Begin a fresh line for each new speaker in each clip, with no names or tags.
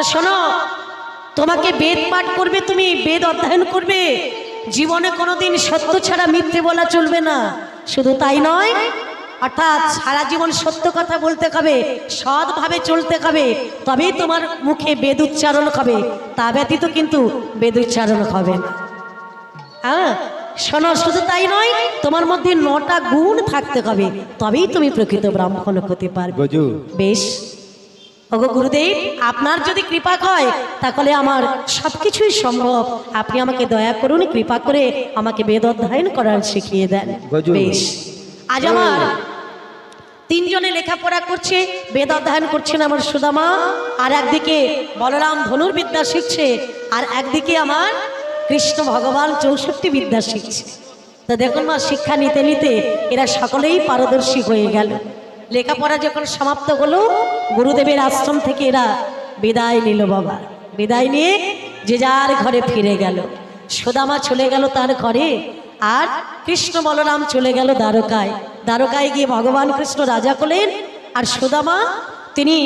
তো শোনো, তোমাকে বেদ পাঠ করবে, তুমি বেদ অধ্যয়ন করবে, জীবনে কোনোদিন সত্য ছাড়া মিথ্যে বলা চলবে না। শুধু তাই নয়, অর্থাৎ সারা জীবন সত্য কথা বলতে হবে, সৎভাবে চলতে হবে, তবেই তোমার মুখে বেদ উচ্চারণ হবে, তা ব্যতীত কিন্তু বেদ উচ্চারণ হবে না। হ্যাঁ শোনো, শুধু তাই নয়, তোমার মধ্যে 9টা গুণ থাকতে হবে, তবেই তুমি প্রকৃত ব্রাহ্মণ হতে পারবে। বেশ ওগো গুরুদেব, আপনার যদি কৃপা হয় তাহলে আমার সবকিছুই সম্ভব। আপনি আমাকে দয়া করুন, কৃপা করে আমাকে বেদ অধ্যয়ন করার শিখিয়ে দেন। বেশ, আজ আমার 3 জনে লেখাপড়া করছে, বেদ অধ্যয়ন করছেন আমার সুদামা, আর একদিকে বলরাম ধনুর্বিদ্যা শিখছে, আর একদিকে আমার কৃষ্ণ ভগবান 64 বিদ্যা শিখছে। তো দেখুন মা, শিক্ষা নিতে নিতে এরা সকলেই পারদর্শী হয়ে গেল। লেখাপড়া যখন সমাপ্ত হলো, গুরুদেবের আশ্রম থেকে এরা বিদায় নিল। বাবা বিদায় নিয়ে যে যার ঘরে ফিরে গেল। সুদামা চলে গেল তার ঘরে, আর কৃষ্ণ বলরাম চলে গেল দ্বারকায়। দ্বারকায় গিয়ে ভগবান কৃষ্ণ রাজা করলেন, আর সুদামা তিনি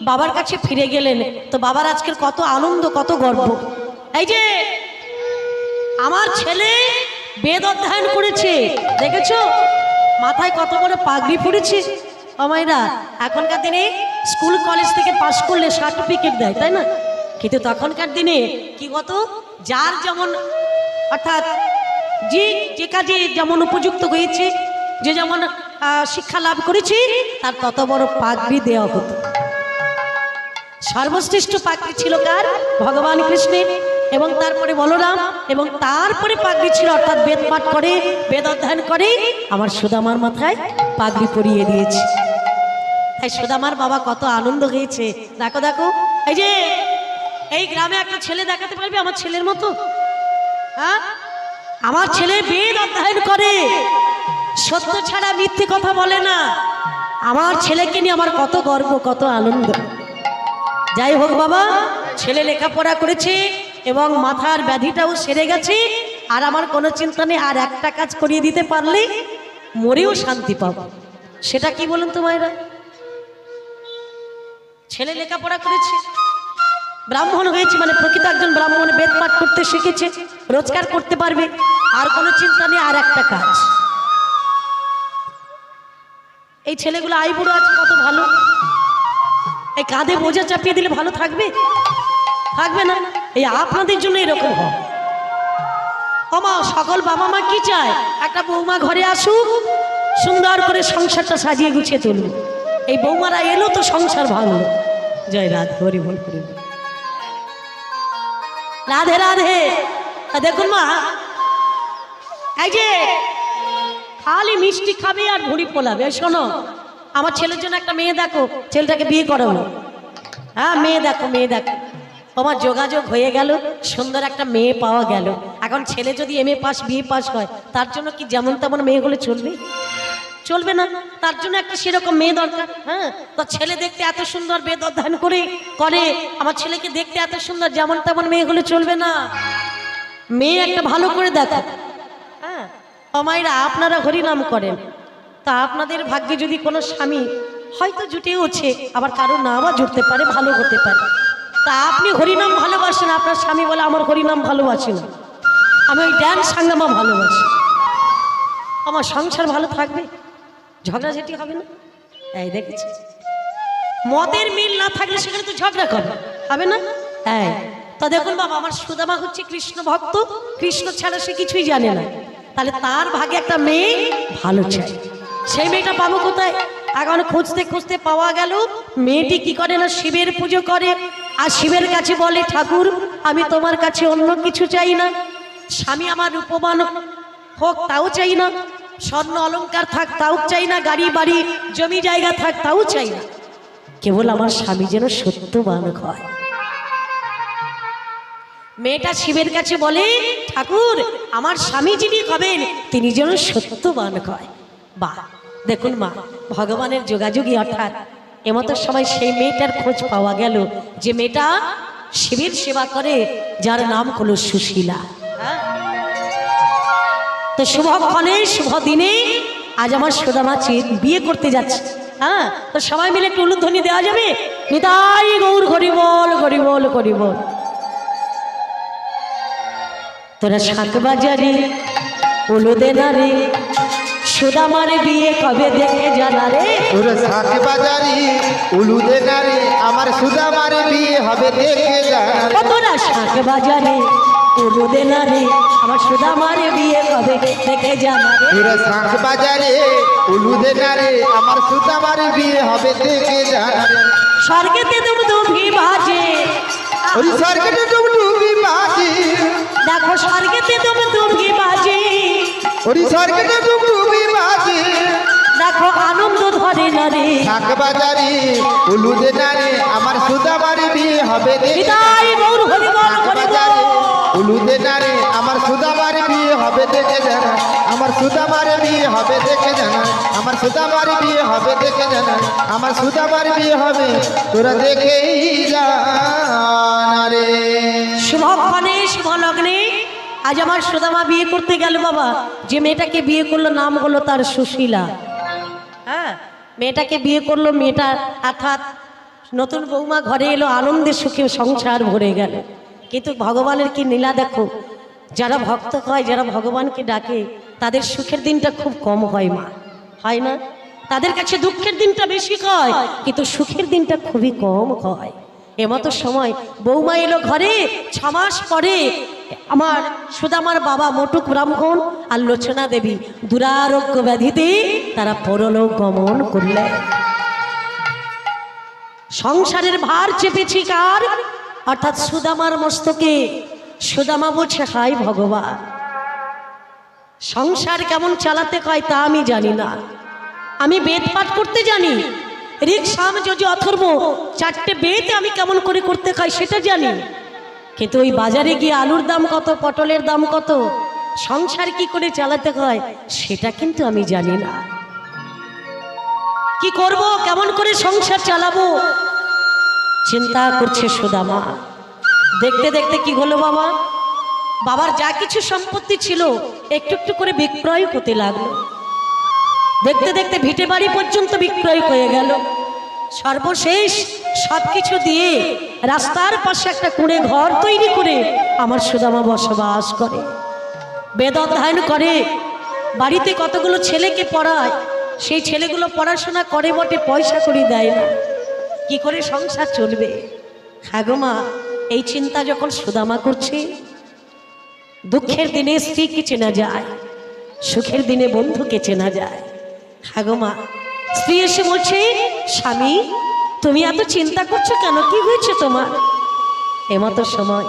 বাবার কাছে ফিরে গেলেন। তো বাবার আজকের কত আনন্দ, কত গর্ব। এই যে আমার ছেলে বেদ অধ্যয়ন করেছে, দেখেছো মাথায় কত বড় পাগড়ি পড়েছে। আমায়রা এখনকার দিনে স্কুল কলেজ থেকে পাশ করলে সার্টিফিকেট দেয়, তাই না? কিন্তু তখনকার দিনে কি হতো, যার যেমন অর্থাৎ যে কাজে যেমন উপযুক্ত হয়েছে, যে যেমন শিক্ষা লাভ করেছে, তার তত বড় পাগড়ি দেওয়া হতো। সর্বশ্রেষ্ঠ পাগড়ি ছিল কার? ভগবান কৃষ্ণের, এবং তারপরে বলরাম, এবং তারপরে পাগড়ি ছিল অর্থাৎ বেদ পাঠ করে, বেদ অধ্যয়ন করে আমার সুদামার মাথায় পাগড়ি পরিয়ে দিয়েছে। তাই সুদামার বাবা কত আনন্দ হয়েছে। দেখো দেখো, এই যে এই গ্রামে একটা ছেলে দেখাতে পারবে আমার ছেলের মতো? হ্যাঁ, আমার ছেলে বেদ অধ্যয়ন করে, সত্য ছাড়া মিথ্যে কথা বলে না। আমার ছেলেকে নিয়ে আমার কত গর্ব, কত আনন্দ। যাই হোক বাবা, ছেলে লেখাপড়া করেছে এবং মাথার ব্যাধিটাও সেরে গেছে, আর আমার কোনো চিন্তা নেই। আর একটা কাজ করিয়ে দিতে পারলে মরেও শান্তি পাবো। সেটা কি বলুন তো মায়েরা? ছেলে লেখাপড়া করেছে, ব্রাহ্মণ হয়েছে, মানে প্রকৃত একজন ব্রাহ্মণ, বেদ পাঠ করতে শিখেছে, রোজগার করতে পারবে, আর কোনো চিন্তা নেই। আর একটা কাজ, এই ছেলেগুলো আইবুড়ো আছে, কত ভালো। এই কাঁধে বোঝা চাপিয়ে দিলে ভালো থাকবে? থাকবে না। এই আপনাদের জন্য এরকম হয়। ওমা, সকল বাবা মা কি চায়? একটা বৌমা ঘরে আসুক, সুন্দর করে সংসারটা সাজিয়ে গুছিয়ে তুলুন। এই বৌমারা এলো তো সংসার ভাঙলো। জয় রাধে, হরি বল করি, রাধে রাধে। দেখুন মা, এই যে খালি মিষ্টি খাবে আর ভুঁড়ি পোলাবে। শোনো, আমার ছেলের জন্য একটা মেয়ে দেখো, ছেলেটাকে বিয়ে করাবো। হ্যাঁ, মেয়ে দেখো, মেয়ে দেখো। আমার যোগাযোগ হয়ে গেল, সুন্দর একটা মেয়ে পাওয়া গেল। এখন ছেলে যদি MA পাস, BA পাস হয়, তার জন্য কি যেমন তেমন মেয়ে হলে চলবে? চলবে না। তার জন্য একটা সেরকম মেয়ে দরকার। হ্যাঁ, তো ছেলে দেখতে এত সুন্দর, বেদ অধ্যয়ন করে আমার ছেলেকে দেখতে এত সুন্দর, যেমন তেমন মেয়ে হলে চলবে না। মেয়ে একটা ভালো করে দেখো। হ্যাঁ, মায়েরা আপনারা হরিনাম করেন, তা আপনাদের ভাগ্যে যদি কোনো স্বামী হয়তো জুটেওছে, আবার কারো নামও জুটতে পারে, ভালো হতে পারে। তা আপনি হরিনাম ভালোবাসেন, আপনার স্বামী বলে আমার হরিনাম ভালোবাসি না, আমি ওই ড্যান্স সাঙ্গামা ভালোবাসি, আমার সংসার ভালো থাকবে? ঝগড়াঝাটি হবে না? এই দেখেছি, মতের মিল না থাকলে সেখানে তো ঝগড়া হবে না? হ্যাঁ, তা দেখুন বাবা, আমার সুদামা হচ্ছে কৃষ্ণ ভক্ত, কৃষ্ণ ছাড়া সে কিছুই জানে না। তাহলে তার ভাগে একটা মেয়ে ভালো চাই। সেই মেয়েটা পাবো কোথায়? এখন খুঁজতে খুঁজতে পাওয়া গেল। মেয়েটি কি করে না, শিবের পুজো করে, আর শিবের কাছে বলে, ঠাকুর আমি তোমার কাছে অন্য কিছু চাই না, স্বামী আমার রূপবান হোক তাও চাই না, স্বর্ণ অলংকার থাক তাও চাই না, গাড়ি বাড়ি জমি জায়গা থাক তাও চাই না, কেবল আমার স্বামী যেন সত্যবান হয়। মেয়েটা শিবের কাছে বলে, ঠাকুর আমার স্বামী যিনি হবেন তিনি যেন সত্যবান হয়। বাহ, দেখুন মা, ভগবানের যোগাযোগী। অর্থাৎ এমতো সময় সেই মেয়েটার খোঁজ পাওয়া গেল, যে মেয়েটা শিবের সেবা করে, যার নাম হলো সুশীলা। তো শুভক্ষণে, শুভ দিনে আজ আমার সুদামা বিয়ে করতে যাচ্ছে। হ্যাঁ, তো সবাই মিলে একটু উলুধ্বনি দেওয়া যাবে? নিতাই গৌর হরি বল, হরি বল করি বল। তোরা শাক বাজারে উলুদে না রে, সুদামার বিয়ে কবে দেখে জানা রে।
তোরা শাক বাজারি উলুদে না রে, আমার সুদামার বিয়ে হবে দেখে জানা রে।
তোরা শাক বাজারে উলুদে না রে, আমার সুদামার বিয়ে কবে দেখে জানা রে।
তোরা শাক বাজারে উলুদে না রে, আমার সুদামার বিয়ে হবে দেখে জানা রে।
স্বর্গেতে দুবদুবি বাজে,
ওই স্বর্গেতে ডুবডুবি বাজে,
দেখো স্বর্গেতে দুবদুবি বাজে,
ওই স্বর্গেতে ডুবডুবি বাজে।
দেখো আনন্দ ধরে না রে।
শাক বাজারি উলুদে না রে, আমার সুদামার বিয়ে হবে দেখে
হৃদয় গৌর হরি বল
শাক
হরি
বাজারে
বল।
উলুদে না রে, আমার সুদামার বিয়ে হবে দেখে জানা, আমার সুদামার বিয়ে হবে দেখে জানা, আমার সুদামার বিয়ে হবে দেখে জানা, আমার সুদামার বিয়ে হবে তোরা দেখেই জানা রে।
শুভক্ষণে শুভ লগ্নে আজ আমার সুদামা বিয়ে করতে গেল বাবা। যে মেয়েটাকে বিয়ে করলো নাম হলো তার সুশীলা। হ্যাঁ, মেয়েটাকে বিয়ে করলো, মেয়েটা অর্থাৎ নতুন বৌমা ঘরে এলো, আনন্দে সুখে সংসার ভরে গেল। কিন্তু ভগবানের কি নীলা দেখো, যারা ভক্ত হয়, যারা ভগবানকে ডাকে, তাদের সুখের দিনটা খুব কম হয় মা, হয় না? তাদের কাছে দুঃখের দিনটা বেশি হয়, কিন্তু সুখের দিনটা খুবই কম হয়। এমতো সময় বৌমা এলো ঘরে। 6 মাস পরে আমার সুদামার বাবা মটুক ব্রাহ্মণ আর লোচনা দেবী দুরারোগ্য ব্যাধিতে তারা পরলোক গমন করলেন। সংসারের ভার চেপেছি কার? অর্থাৎ সুদামার মস্তকে। সুদামা বলছে, হায় ভগবান, সংসার কেমন চালাতে হয় তা আমি জানি না। আমি বেদ পাঠ করতে জানি, ঋক সাম যজু অথর্ব 4টে বেদ আমি কেমন করে করতে হয় সেটা জানি, কিন্তু ওই বাজারে গিয়ে আলুর দাম কত, পটলের দাম কত, সংসার কি করে চালাতে হয় সেটা কিন্তু আমি জানি না। কি করব, কেমন করে সংসার চালাবো, চিন্তা করছে সুদামা। দেখতে দেখতে কি হলো বাবা, বাবার যা কিছু সম্পত্তি ছিল একটু একটু করে বিক্রয় হতে লাগলো। দেখতে দেখতে ভিটে বাড়ি পর্যন্ত বিক্রয় হয়ে গেল। সর্বশেষ সবকিছু দিয়ে রাস্তার পাশে একটা কুঁড়ে ঘর তৈরি করে আমার সুদামা বসবাস করে, বেদ অধ্যয়ন করে। বাড়িতে কতগুলো ছেলেকে পড়ায়, সেই ছেলেগুলো পড়াশোনা করে বটে, পয়সা করি দেয় না। কি করে সংসার চলবে? হ্যাঁ গো মা, এই চিন্তা যখন সুদামা করছে, দুঃখের দিনে স্ত্রীকে চেনা যায়, সুখের দিনে বন্ধুকে চেনা যায়। হ্যাঁ গো মা, স্ত্রী এসে বলছে, স্বামী তুমি এত চিন্তা করছো কেন, কি হয়েছে তোমার? এমতো সময়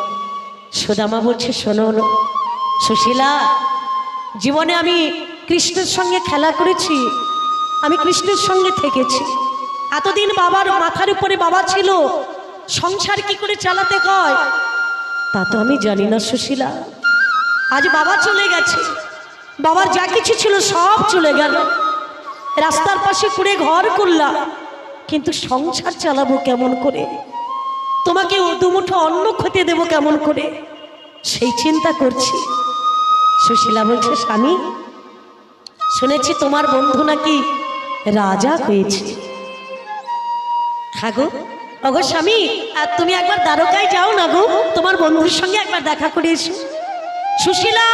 সুদামা বলছে, শোনো সুশীলা, জীবনে আমি কৃষ্ণের সঙ্গে খেলা করেছি, আমি কৃষ্ণের সঙ্গে থেকেছি। এতদিন বাবার মাথার উপরে বাবা ছিল, সংসার কি করে চালাতে হয় তা তো আমি জানি না সুশীলা। আজ বাবা চলে গেছে, বাবার যা কিছু ছিল সব চলে গেল, রাস্তার পাশে কুড়ে ঘর করলাম, কিন্তু সংসার চালাবো কেমন করে, তোমাকে দুমুঠো অন্ন খেতে দেবো কেমন করে, সেই চিন্তা করছি। সুশীলা বলছে, স্বামী শুনেছি তোমার বন্ধু নাকি রাজা হয়েছে। হ্যাঁ গো, ওগো স্বামী, আর তুমি একবার দ্বারকায় যাও না গো, তোমার বন্ধুর সঙ্গে একবার দেখা করে এসো। সুশীলা,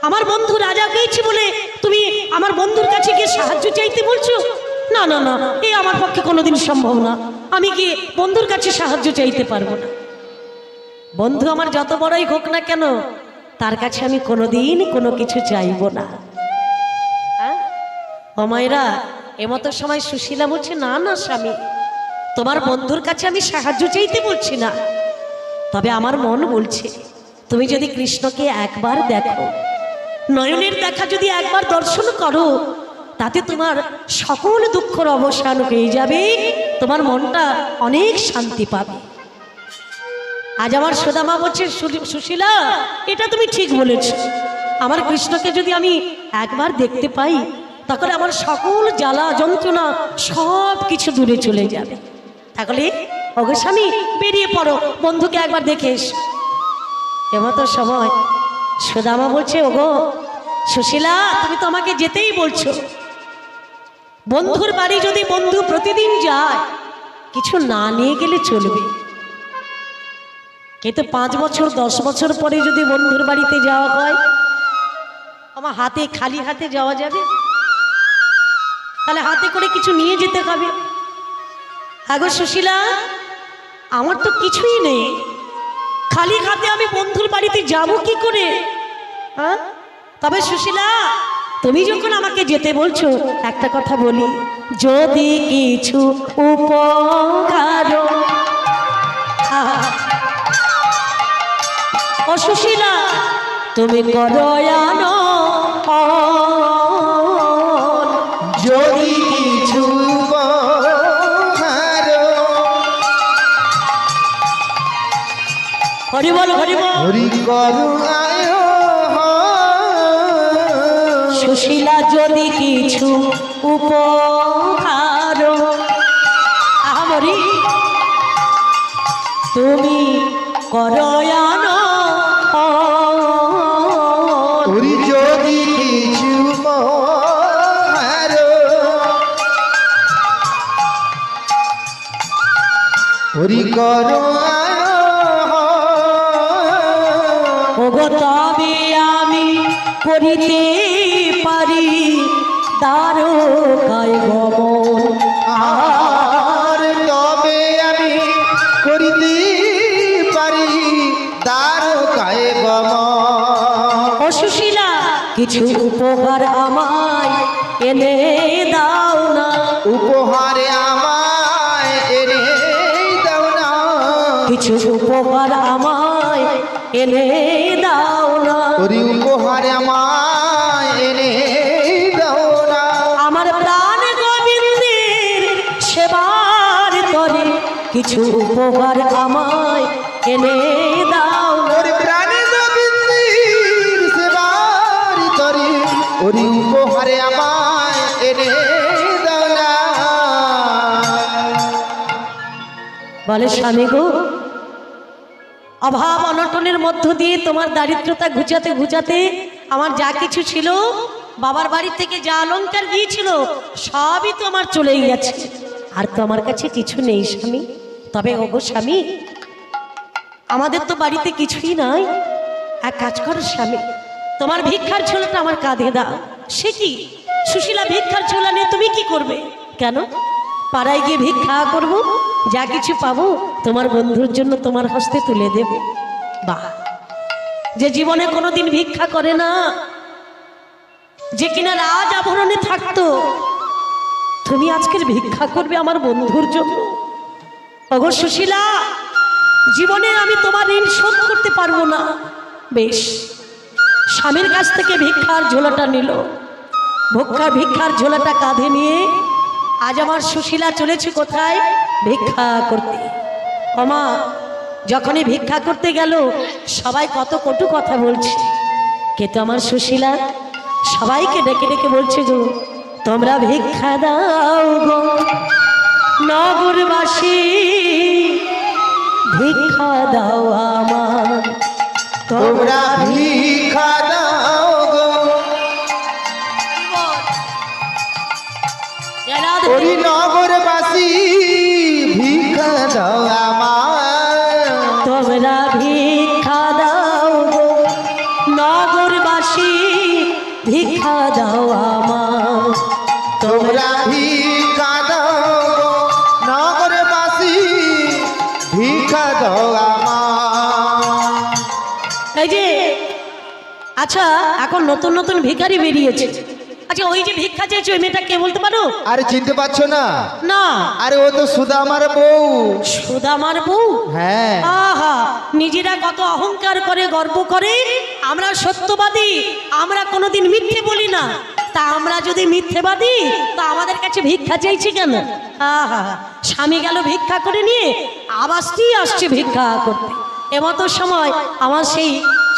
আমার বন্ধু রাজা হয়েছে বলে তুমি আমার বন্ধুর কাছে গিয়ে সাহায্য চাইতে বলছো? না না না, এ আমার পক্ষে কোনোদিন সম্ভব না, আমি গিয়ে বন্ধুর কাছে সাহায্য চাইতে পারবো না। বন্ধু আমার যত বড়ই হোক না কেন, তার কাছে আমি কোনোদিন কোনো কিছু চাইবো না। ও মায়েরা, এমতো সময় সুশীলা বলছে, না না স্বামী, তোমার বন্ধুর কাছে আমি সাহায্য চাইতে বলছি না, তবে আমার মন বলছে তুমি যদি কৃষ্ণকে একবার দেখো, নয়নের দেখা যদি একবার দর্শন করো, তাতে তোমার সকল দুঃখের অবসান হয়ে যাবে, তোমার মনটা অনেক শান্তি পাবে। আজ আমার সুদামা বলছে, সুশীলা এটা তুমি ঠিক বলেছ, আমার কৃষ্ণকে যদি আমি একবার দেখতে পাই, তখন আমার সকল জ্বালা যন্ত্রণা সব কিছু দূরে চলে যাবে। তাহলে ওগো স্বামী, বেরিয়ে পড়ো, বন্ধুকে একবার দেখে এসো। এমতো সময় সুদামা বলছে, ওগো সুশীলা, তুমি তো আমাকে যেতেই বলছো, বন্ধুর বাড়ি যদি বন্ধু প্রতিদিন যায়, কিছু না নিয়ে গেলে চলবে। কিন্তু 5 বছর 10 বছর পরে যদি বন্ধুর বাড়িতে যাওয়া হয়, আমার হাতে খালি হাতে যাওয়া যাবে? তাহলে হাতে করে কিছু নিয়ে যেতে হবে। আগো সুশীলা, আমার তো কিছুই নেই, খালি হাতে আমি বন্ধুর বাড়িতে যাব কি করে? হ্যাঁ, তবে সুশীলা, তুমি যখন আমাকে যেতে বলছো, একটা কথা বলি, যদি কিছু উপকার ও সুশীলা তুমি করয়ান,
যদি কিছু উপহার
হরি বল হরি বল।
হরি করুণায়
সুশীলা যদি কিছু উপকার আমরি তুমি করয়ান,
হরি যদি কিছু উপহার হরি করুণায়
ওগো তবে আমি করিতে পারি দ্বারকায় গমন,
আর তবে আমি করিতে পারি দ্বারকায় গমন।
ও সুশীলা কিছু উপহার আমায় এনে দাও না,
উপহারে আমায় এনে দাও না,
কিছু উপহার আমায় এনে দাও না,
হরি উপহারে আমায় এনে দাও না।
আমার প্রাণ গোবিন্দের সেবার করে কিছু উপহার আমায় এনে দাও না।
ওরে প্রাণে গোবিন্দের সেবার তরি ওরি উপহারে আমায় এনে দাও না।
বলে স্বামী গো, অভাব অনটনের মধ্য দিয়ে তোমার দারিদ্রতা ঘুচাতে ঘুচাতে আমার যা কিছু ছিল, বাবার বাড়ি থেকে যা অলংকার দিয়েছিল, সবই তো আমার চলেই গেছে, আর তো আমার কাছে কিছু নেই স্বামী। তবে ওগো স্বামী, আমাদের তো বাড়িতে কিছুই নাই, এক কাজ করো স্বামী, তোমার ভিক্ষার ঝোলাটা আমার কাঁধে দাও। সে কি সুশীলা, ভিক্ষার ঝোলা নিয়ে তুমি কি করবে? কেন, পাড়ায় গিয়ে ভিক্ষা করব, যা কিছু পাবো তোমার বন্ধুর জন্য তোমার হস্তে তুলে দেব। বাহ, যে জীবনে কোনোদিন ভিক্ষা করে না, যে কিনা রাজ আভরণে থাকতো, তুমি আজকের ভিক্ষা করবে আমার বন্ধুর জন্য? ওগো সুশীলা, জীবনে আমি তোমার ঋণ শোধ করতে পারবো না। বেশ, স্বামীর কাছ থেকে ভিক্ষার ঝোলাটা নিল, ভিক্ষার ঝোলাটা কাঁধে নিয়ে আজ আমার সুশীলা চলেছে কোথায়? ভিক্ষা করতে। ওমা, যখনই ভিক্ষা করতে গেল সবাই কত কটু কথা বলছে, কিন্তু আমার সুশীলা সবাইকে ডেকে ডেকে বলছে, গো তোমরা ভিক্ষা দাও গো নগরবাসী, ভিক্ষা দাও আমার,
তোমরা ভিক্ষা দাও গো ওরি নগরবাসী, ভিক্ষা দাও আমার,
তোমরা ভিক্ষা দাও গো নগরবাসী, ভিক্ষা দাও আমার,
তোমরা ভিক্ষা দাও গো নগরবাসী, ভিক্ষা দাও আমার।
এই যে আচ্ছা, এখন নতুন নতুন ভিখারি বেরিয়েছে। আচ্ছা, ওই যে ভিক্ষা চেয়েছে ওই মেয়েটা কে বলতে পারো?
আরে চিনতে পারছো না?
না।
আরে ও তো সুদামার বউ।
সুদামার বউ?
হ্যাঁ।
আহা, নিজেরা কত অহংকার করে, গর্ব করে, আমরা সত্যবাদী, আমরা কোনোদিন মিথ্যে বলি না। তা আমরা যদি মিথ্যেবাদী, তা আমাদের কাছে ভিক্ষা চাইছি কেন? আহা, স্বামী গেল ভিক্ষা করে নিয়ে, আবার স্ত্রী আসছে ভিক্ষা করতে। এমতো সময় আমার সেই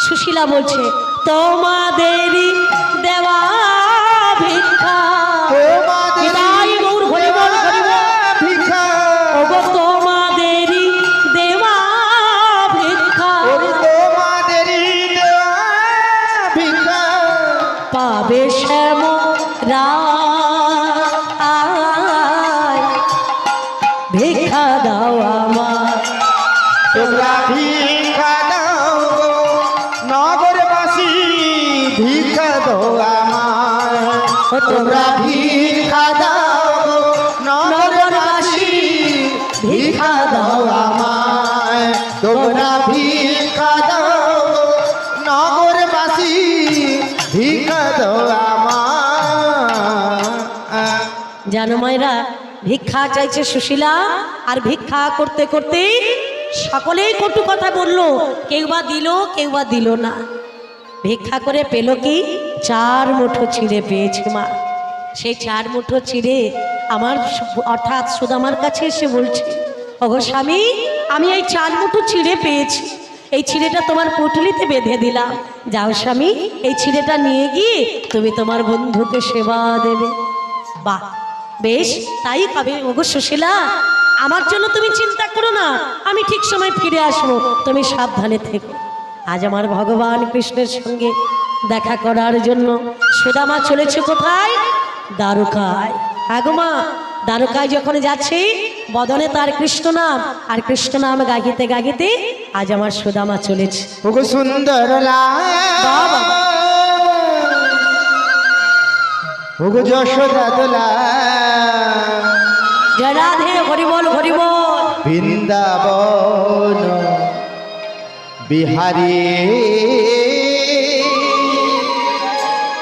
সুশীলা বলছে, তোমাদেরই দেওয়া ভিক্ষা,
তোমাদেরই
গৌর হরি বল হরি বল,
ভিক্ষা,
ওগো তোমাদেরই দেওয়া ভিক্ষা,
তোমাদেরই দেওয়া ভিক্ষা,
পাবে শ্যাম ভিক্ষা দাও আমার,
তোমরা ভিক্ষা গো আমায় তোমরা ভিক্ষা দাও গো নগরবাসী ভিক্ষা দাও আমায় তোমরা ভিক্ষা দাও গো নগরবাসী ভিক্ষা দাও আমায়।
জানো মায়েরা, ভিক্ষা চাইছে সুশীলা, আর ভিক্ষা করতে করতে সকলেই কটু কথা বললো, কেউ বা দিল কেউ বা দিল না। ভিক্ষা করে পেল কি? 4 মুঠো চিড়ে পেয়েছে মা। সেই 4 মুঠো চিড়ে আমার অর্থাৎ সুদামার কাছে এসে বলছে, ওগো স্বামী, আমি এই 4 মুঠো চিড়ে পেয়েছি, এই চিড়েটা তোমার পুটলিতে বেঁধে দিলাম, যাও স্বামী, এই চিড়েটা নিয়ে গিয়ে তুমি তোমার বন্ধুকে সেবা দেবে। বাহ, বেশ, তাই হবে। ওগো সুশীলা, আমার জন্য তুমি চিন্তা করো না, আমি ঠিক সময় ফিরে আসবো, তুমি সাবধানে থেকো। আজ আমার ভগবান কৃষ্ণের সঙ্গে দেখা করার জন্য সুদামা চলেছে কোথায়? দ্বারকায়। হ্যাঁ গো মা, দ্বারকায় যখন যাচ্ছে বদনে তার কৃষ্ণ নাম, আর কৃষ্ণ নাম গাইতে গাইতে আজ আমার সুদামা চলেছে।
ওগো সুন্দর
বাবা।
ওগো যশোদা দোলা
জয় রাধে, হরি বল হরি বল।
বৃন্দাবন বিহারী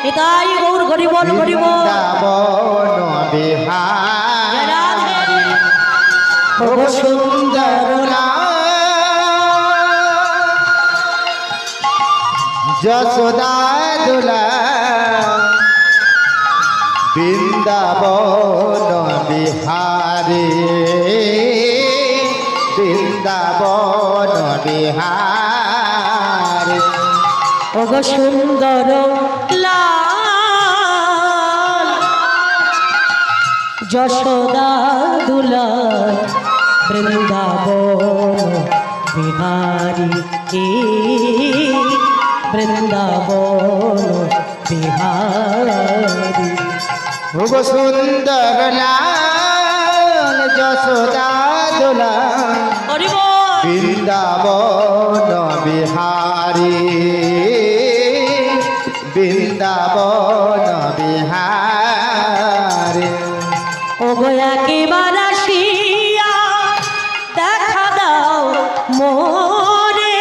এটাই গৌর হরি বল হরি বল।
বৃন্দাবন
জয়
বিহারী
রাধে।
ওগো সুন্দর যশোদা দোলা বৃন্দাবন বিহারী বৃন্দাবন বিহারী
ওগো সুন্দর লাল যশোদা দুলাল বৃন্দাবন বিহারী, বৃন্দাবন বিহারী।
ওগো সুন্দর লাল যশোদা দোলা
হরি বল।
বৃন্দাবন বিহারী বৃন্দাবন বিহারী
ওগো একেবার আসিয়া দেখা দাও মোরে,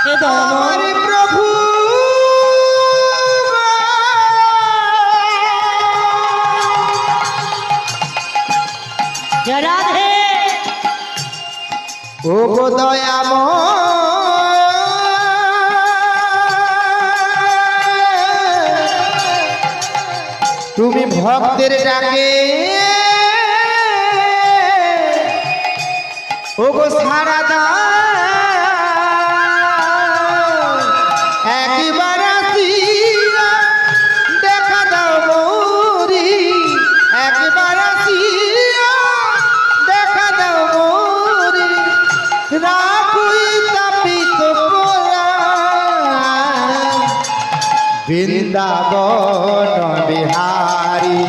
হে
আমার
দয়াময়।
প্রভু
জয় রাধে।
ওগো দয়াময় তুমি ভক্তের ডাকে ওগো সারা দাও একবার আসিয়া দেখা দাও গৌরী একবার আসিয়া দেখা দাও গৌরী রাখুই তাপিত প্রাণ বৃন্দাবন বিহারী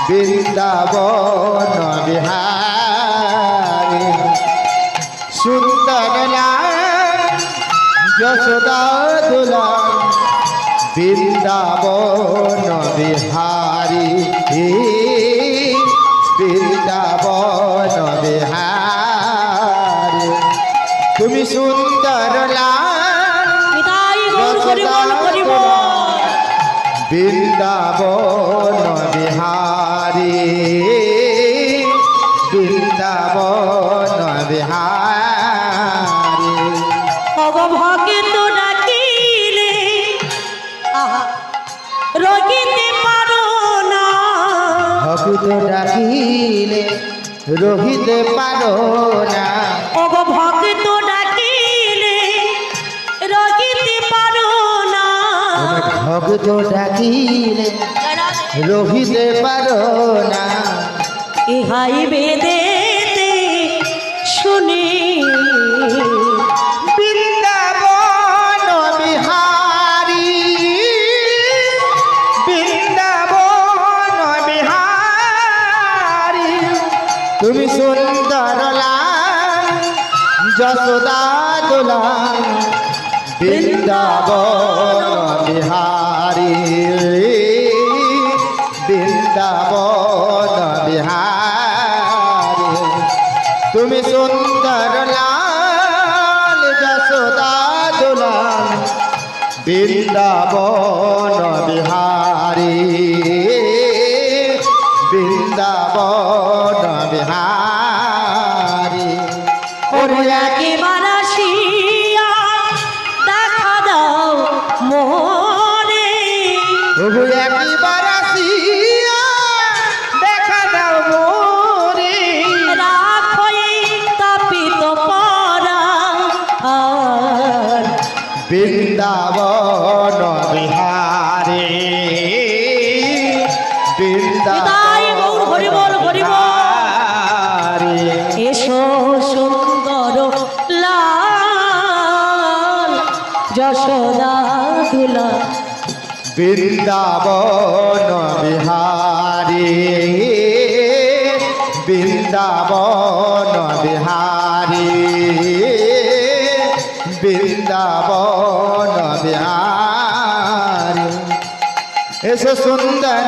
বৃন্দাবন বিহারী সুন্দর লাল যশোদা দোলা বৃন্দাবন বিহারী বৃন্দাবন বিহারী তুমি সুন্দর লাল
নিতাই গৌর হরি বল হরি বল।
বৃন্দাবন বিহারী বৃন্দাবন বিহারী
ওগো ভক্ত ডাকিলে আহা রহিতে পারো না,
ভক্ত ডাকিলে রহিতে পারো না
ওগো ভক্ত ডাকিলে রহিতে পারো না।
ভক্ত ডাকিলে রহিতে পারো না
ইহাই বেদেতে শুনি
বৃন্দাবন বিহারী বৃন্দাবন বিহারী তুমি সুন্দর লাল যশোদা দোলা বৃন্দাবন বিহারী বৃন্দাবন বিহারী তুমি সুন্দর লাল যশোদা দুলাল বৃন্দাবন বিহারী বৃন্দাবন বিহারী
ওরে একেবার আসিয়া দেখা দাও মোরে
প্রভু একবার আসিয়া দেখা দাও মোরে
রাখো এই তাপিত পরা আর
বৃন্দাবন বিহারে
নিতাই গৌর হরি বল, হরি বল।
বিহারে
এসো সুন্দর লাল যশোদা দুলা
বৃন্দাবন বিহারে বৃন্দাবন বিহারে বৃন্দাবন বিহারে এসো সুন্দর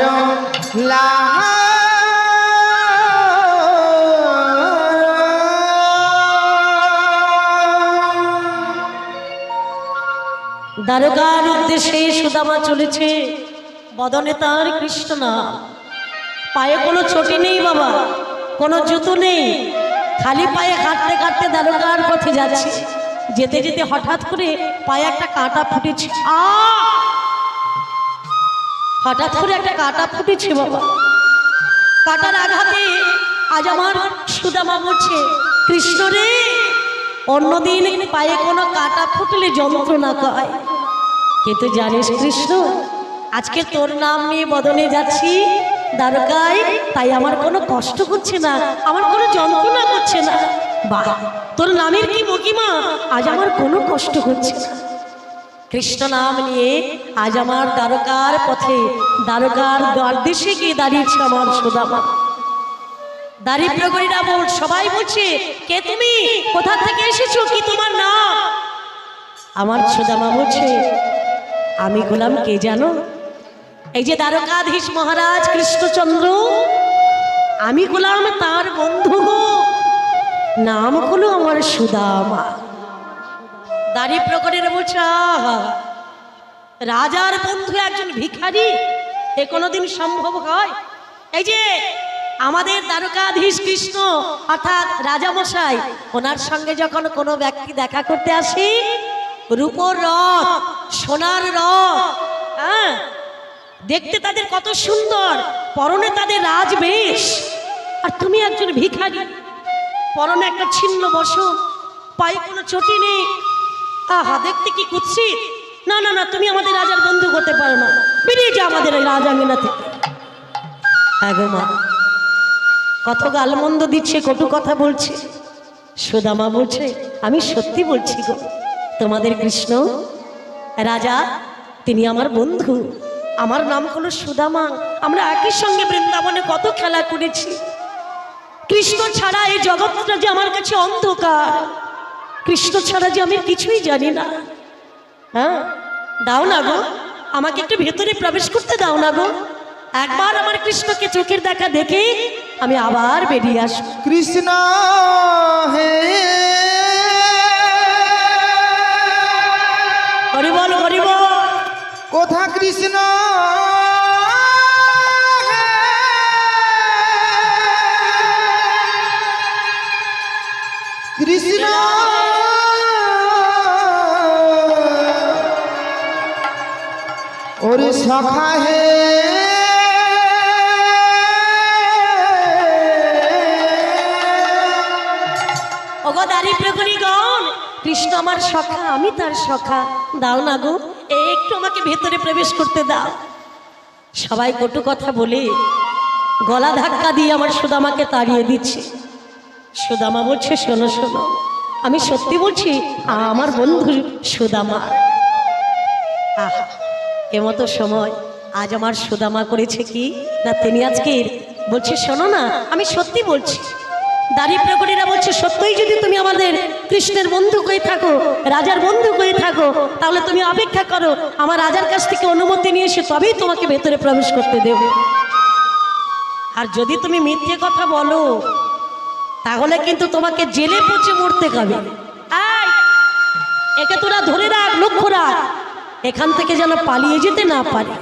দ্বারকার উদ্দেশ্যে সুদামা চলেছে, বদনে তার কৃষ্ণ নাম, পায়ে কোনো চটি নেই বাবা, কোনো জুতো নেই, খালি পায়ে হাঁটতে হাঁটতে দ্বারকার পথে যাচ্ছে। যেতে যেতে হঠাৎ করে পায়ে একটা কাঁটা ফুটেছে। হঠাৎ করে একটা কাঁটা ফুটেছে বাবা। কাঁটার আঘাতে আজ আমার সুদামা বলছে, কৃষ্ণ রে, অন্যদিন পায়ে কোনো কাঁটা ফুটলে যন্ত্রণা হয়, কিন্তু জানিস কৃষ্ণ, আজকে তোর নাম নিয়ে বদনে যাচ্ছি দ্বারকায়, তাই আমার কোনো কষ্ট হচ্ছে না, আমার কোনো যন্ত্রণা করছে না। বাহ, তোর নামের কি মহিমা, আজ আমার কোনো কষ্ট হচ্ছে না। কৃষ্ণ নাম নিয়ে আজ আমার দ্বারকার পথে, দ্বারকার দ্বারদেশে গিয়ে দাঁড়িয়েছে আমার সুদামা। দারিদ্র গরিরা বল, সবাই বলছে, কে তুমি, কোথা থেকে এসেছো, কি তোমার নাম? আমার সুদামা বলছে, আমি গোলাম কে জানো, এই যে দ্বারকাধীশ মহারাজ কৃষ্ণচন্দ্র, আমি গোলাম তার বন্ধু গো, নাম হলো আমার সুদামা। দারিদ্র গরিরা বলছে, আহা, রাজার বন্ধু একজন ভিখারি, এ কোনোদিন সম্ভব হয়? এই যে আমাদের দ্বারকাধীশ কৃষ্ণ অর্থাৎ রাজামশাই, ওনার সঙ্গে যখন কোনো ব্যক্তি দেখা করতে আসে, রূপোর রথ, সোনার রথ, হ্যাঁ, দেখতে তাদের কত সুন্দর, পরনে তাদের রাজবেশ, আর তুমি একজন ভিখারি, পরনে একটা ছিন্ন বসন, পায়ে কোনো চটি নেই, আহা, দেখতে কি কুৎসিত। না না না, তুমি আমাদের রাজার বন্ধু হতে পারো না, বেরিয়ে যা আমাদের এই রাজাঙ্গনা থেকে। হ্যাঁ গো মা, কত গালমন্দ দিচ্ছে, কটু কথা বলছে। সুদামা বলছে, আমি সত্যি বলছি গো, তোমাদের কৃষ্ণ রাজা, তিনি আমার বন্ধু, আমার নাম হলো সুদামা, আমরা একই সঙ্গে বৃন্দাবনে কত খেলা করেছি। কৃষ্ণ ছাড়া এই জগৎটা যে আমার কাছে অন্ধকার, কৃষ্ণ ছাড়া যে আমি কিছুই জানি না। হ্যাঁ, দাও না গো, আমাকে একটু ভেতরে প্রবেশ করতে দাও না গো, একবার আমার কৃষ্ণকে চোখের দেখা দেখে আমি আবার বেরিয়ে আসব।
কৃষ্ণ হে
হরি বল, হরি বল।
কোথা কৃষ্ণ হে? কৃষ্ণ ওরে সখা হে,
ওগো দারিদ্রগণ, কৃষ্ণ আমার সখা, আমি তার সখা, দাও না গো, একটু আমাকে ভেতরে প্রবেশ করতে দাও। সবাই কটু কথা বলে গলা ধাক্কা দিয়ে আমার সুদামাকে তাড়িয়ে দিচ্ছে। সুদামা বলছে, শোনো শোনো, আমি সত্যি বলছি, আমার বন্ধু সুদামা। আহা, এমতো সময় আজ আমার সুদামা করেছে কি না, তিনি আজকে বলছে, শোনো না, আমি সত্যি বলছি, দাড়ি প্রকটিরা বলছে সত্যই যদি তুমি আমাদের কৃষ্ণের বন্ধু হয়ে থাকো, রাজার বন্ধু হয়ে থাকো, তাহলে তুমি অপেক্ষা করো, আমার রাজার কাছ থেকে অনুমতি নিয়ে এসে তবেই তোমাকে ভেতরে প্রবেশ করতে দেব। আর যদি তুমি মিথ্যে কথা বলো তাহলে কিন্তু তোমাকে জেলে পচে মরতে হবে। এই, একে তোরা ধরে রাখ, লক্ষ্য রাখ, এখান থেকে যেন পালিয়ে যেতে না পারে।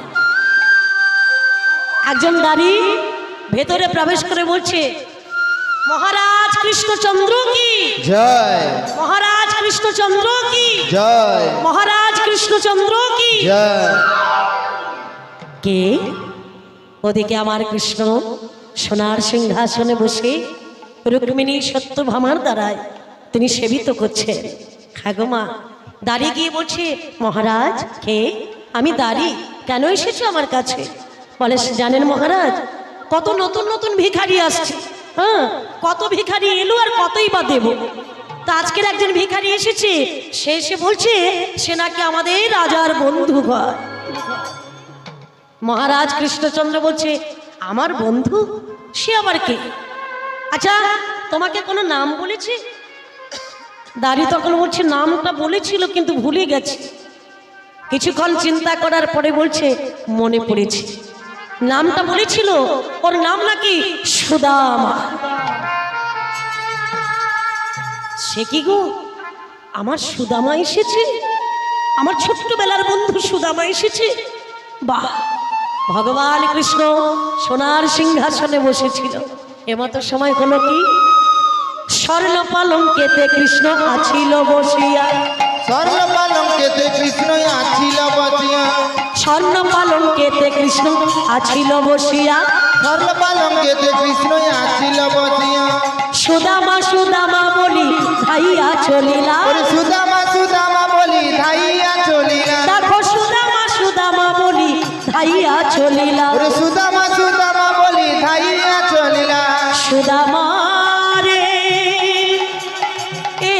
একজন নারী ভেতরে প্রবেশ করে বলছে, মহারাজ কৃষ্ণচন্দ্র কি
জয়,
মহারাজ কৃষ্ণচন্দ্র কি
জয়,
মহারাজ কৃষ্ণচন্দ্র কি।
জয়।
কে? ওদিকে আমার কৃষ্ণ সোনার সিংহাসনে বসে রুক্মিণী সত্যভামার দ্বারায় তিনি সেবিত করছেন। খাগমা দাঁড়িয়ে গিয়ে বলছে, মহারাজ কে? আমি দাঁড়ি, কেন এসেছো আমার কাছে? বলে, জানেন মহারাজ, কত নতুন নতুন ভিখারি আসছে, হ্যাঁ, কত ভিখারি এলো আর কতই বা দেব। তা আজকের একজন ভিখারি এসেছে, সে এসে বলছে সে নাকি আমাদের রাজার বন্ধু ঘর। মহারাজ কৃষ্ণচন্দ্র বলছে, আমার বন্ধু? সে আবার কে? আচ্ছা, তোমাকে কোনো নাম বলেছে? দাঁড়ি তখন বলছে, নামটা বলেছিল কিন্তু ভুলে গেছে। কিছুক্ষণ চিন্তা করার পরে বলছে, মনে পড়েছে, নামটা বলেছিল, ওর নাম নাকি সুদামা। সে কি গো, আমার সুদামা এসেছে, আমার ছোট্টবেলার বন্ধু সুদামা এসেছে। বাহ! ভগবান কৃষ্ণ সোনার সিংহাসনে বসেছিল, এমতো সময় হলো কি, স্বর্ণ পালঙ্কেতে কৃষ্ণ আছিল বসিয়া,
স্বর্ণ পালঙ্কেতে কৃষ্ণ আছিল বসিয়া,
স্বর্ণ পালঙ্কেতে কৃষ্ণ আছিল বসিয়া,
স্বর্ণ পালঙ্কেতে কৃষ্ণ আছিল বসিয়া।
সুদামা সুদামা বলি ধাইয়া চলিলা,
ওরে সুদামা সুদামা বলি ধাইয়া চলিলা,
দেখো সুদামা সুদামা বলি ধাইয়া চলিলা,
ওরে সুদামা সুদামা বলি ধাইয়া চলিলা।
সুদামা রে এ,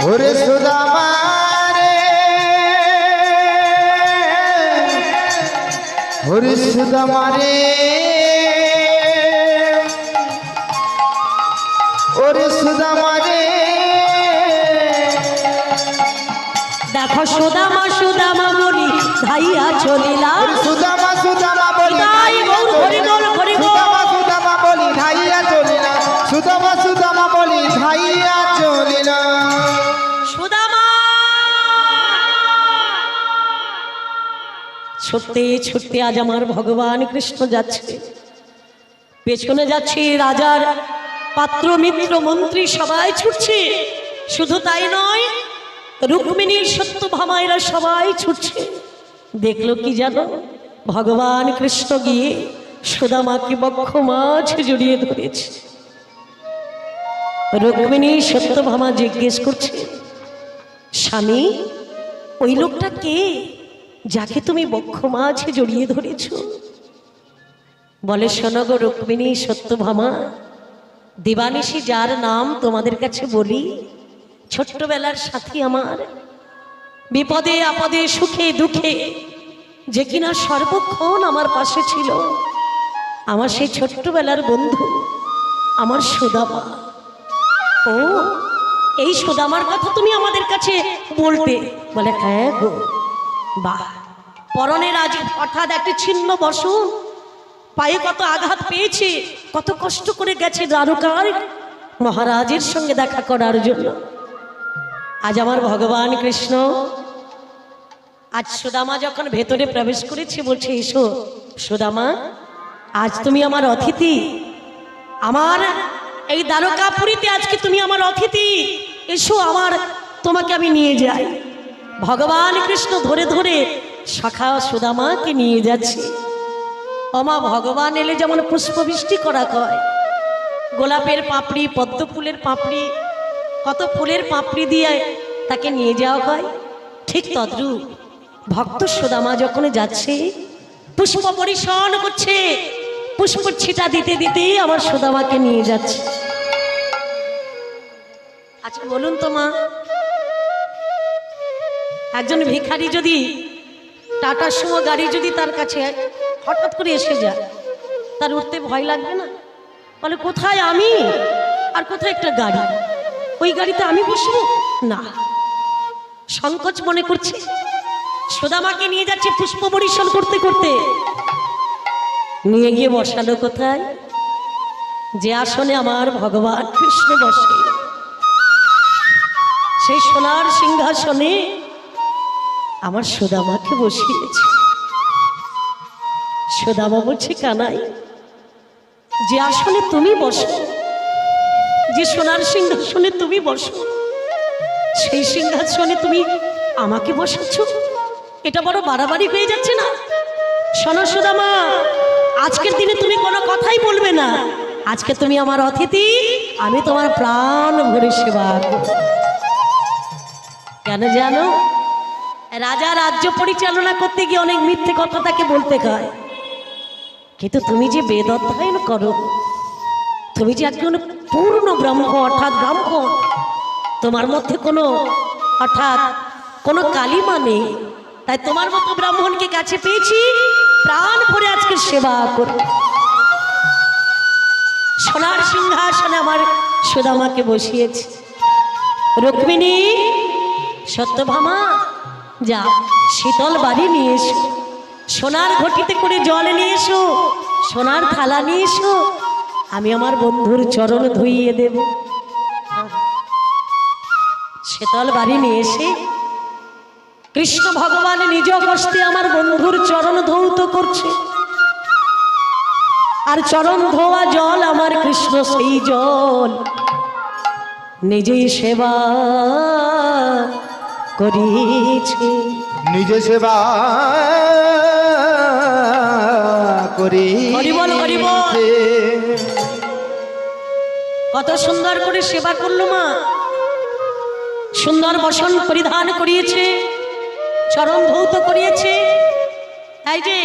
ওরে সুদামা রে, ওরে সুদামা রে, ওরে সুদামা রে।
দেখো সুদামা সুদামা বলি ধাইয়া চলিলা,
সুদামা সুদামা বলি
তাই গৌর হরি বল হরি বল।
সুদামা সুদামা বলি ধাইয়া চলিলা, সুদামা সুদামা বলি ধাইয়া চলিলা।
সুদামা ছুটতে ছুটতে আজ আমার ভগবান কৃষ্ণ যাচ্ছে, পেছনে যাচ্ছে রাজার পাত্র মিত্র মন্ত্রী সবাই ছুটছে। শুধু তাই নয়, রুক্মিণীর সত্যভামায়েরা সবাই ছুটছে। দেখলো কি জানো, ভগবান কৃষ্ণ গিয়ে সুদামাকে বক্ষ মাঝে জড়িয়ে ধরেছে। রুক্মিণী সত্যভামা জিজ্ঞেস করছে, স্বামী ওই লোকটা কে যাকে তুমি বক্ষ মাঝে জড়িয়ে ধরেছ? বলে, শোনো গো রুক্মিণী সত্যভামা, দিবানিশি যার নাম তোমাদের কাছে বলি, ছোট্টবেলার সাথী আমার, বিপদে আপদে সুখে দুঃখে যে কিনা সর্বক্ষণ আমার পাশে ছিল, আমার সেই ছোট্টবেলার বন্ধু আমার সুদামা। ও, এই সুদামার কথা তুমি আমাদের কাছে বলবে? বলে, হ্যাঁ গো। বাহ! পরনের আজ হঠাৎ একটা ছিন্ন বসন, পায়ে কত আঘাত পেয়েছে, কত কষ্ট করে গেছে দ্বারকার মহারাজের সঙ্গে দেখা করার জন্য। আজ আমার ভগবান কৃষ্ণ, আজ সুদামা যখন ভেতরে প্রবেশ করেছে, বলছে, এসো সুদামা, আজ তুমি আমার অতিথি, আমার এই দ্বারকাপুরীতে আজকে তুমি আমার অতিথি, এসো আমার, তোমাকে আমি নিয়ে যাই। ভগবান কৃষ্ণ ধরে ধরে সখা সুদামাকে নিয়ে যাচ্ছে। অমা, ভগবান এলে যেমন পুষ্পবৃষ্টি করা হয়, গোলাপের পাপড়ি, পদ্ম ফুলের পাপড়ি, কত ফুলের পাপড়ি দিয়ে তাকে নিয়ে যাওয়া হয়, ঠিক তদ্রূপ ভক্ত সুদামা যখন যাচ্ছে, পুষ্প পরিশন করছে, পুষ্প ছিটা দিতে দিতে আমার সুদামাকে নিয়ে যাচ্ছে। আচ্ছা বলুন তো মা, একজন ভিখারি যদি টাটা সুমো গাড়ি যদি তার কাছে হঠাৎ করে এসে যায়, তার উঠতে ভয় লাগবে না? বলে কোথায় আমি আর কোথায় একটা গাড়ি, ওই গাড়িতে আমি বসবো না। সংকোচ মনে করছে, সুদামাকে নিয়ে যাচ্ছে পুষ্প বরিশাল করতে করতে, নিয়ে গিয়ে বসালো কোথায়, যে আসনে আমার ভগবান কৃষ্ণ বসে, সেই সোনার সিংহাসনে আমার সুদামাকে বসিয়েছে। সুদামা বলছে কানাই, যে আসনে তুমি বসো, যে সোনার সিংহাসনে তুমি বসো, সেই সিংহাসনে তুমি আমাকে বসাচ্ছ, এটা বড় বাড়াবাড়ি হয়ে যাচ্ছে না? শোনো সুদামা, আজকের দিনে তুমি কোনো কথাই বলবে না, আজকে তুমি আমার অতিথি, আমি তোমার প্রাণ ভরে সেবা করব। কেন জানো? রাজা রাজ্য পরিচালনা করতে গিয়ে অনেক মিথ্যে কথা তাকে বলতে হয়, কিন্তু তুমি যে বেদ অধ্যয়ন করো, তুমি যে একজন পূর্ণ ব্রহ্ম অর্থাৎ ব্রাহ্মণ, তোমার মধ্যে কোনো অর্থাৎ কোনো কালিমা নেই, তাই তোমার মতো ব্রাহ্মণকে কাছে পেয়েছি, প্রাণ ভরে আজকে সেবা করো। সোনার সিংহাসনে আমার সুদামাকে বসিয়েছে। রুক্মিণী, সত্যভামা, যা শীতল বাড়ি নিয়ে এসো, সোনার ঘটিতে করে জল নিয়ে এসো, সোনার থালা নিয়ে এসো, আমি আমার বন্ধুর চরণ ধুইয়ে দেব। শীতল বাড়ি নিয়ে এসে কৃষ্ণ ভগবান নিজ কষ্টে আমার বন্ধুর চরণ ধৌত করছে, আর চরণ ধোয়া জল আমার কৃষ্ণ সেই জল নিজেই সেবা করিছে।
নিজে সেবা করি।
হরিবল হরিবল। কত সুন্দর করে সেবা করলো মা, সুন্দর বসন পরিধান করিয়েছে, চরণ ধৌত করিয়েছে। তাই যে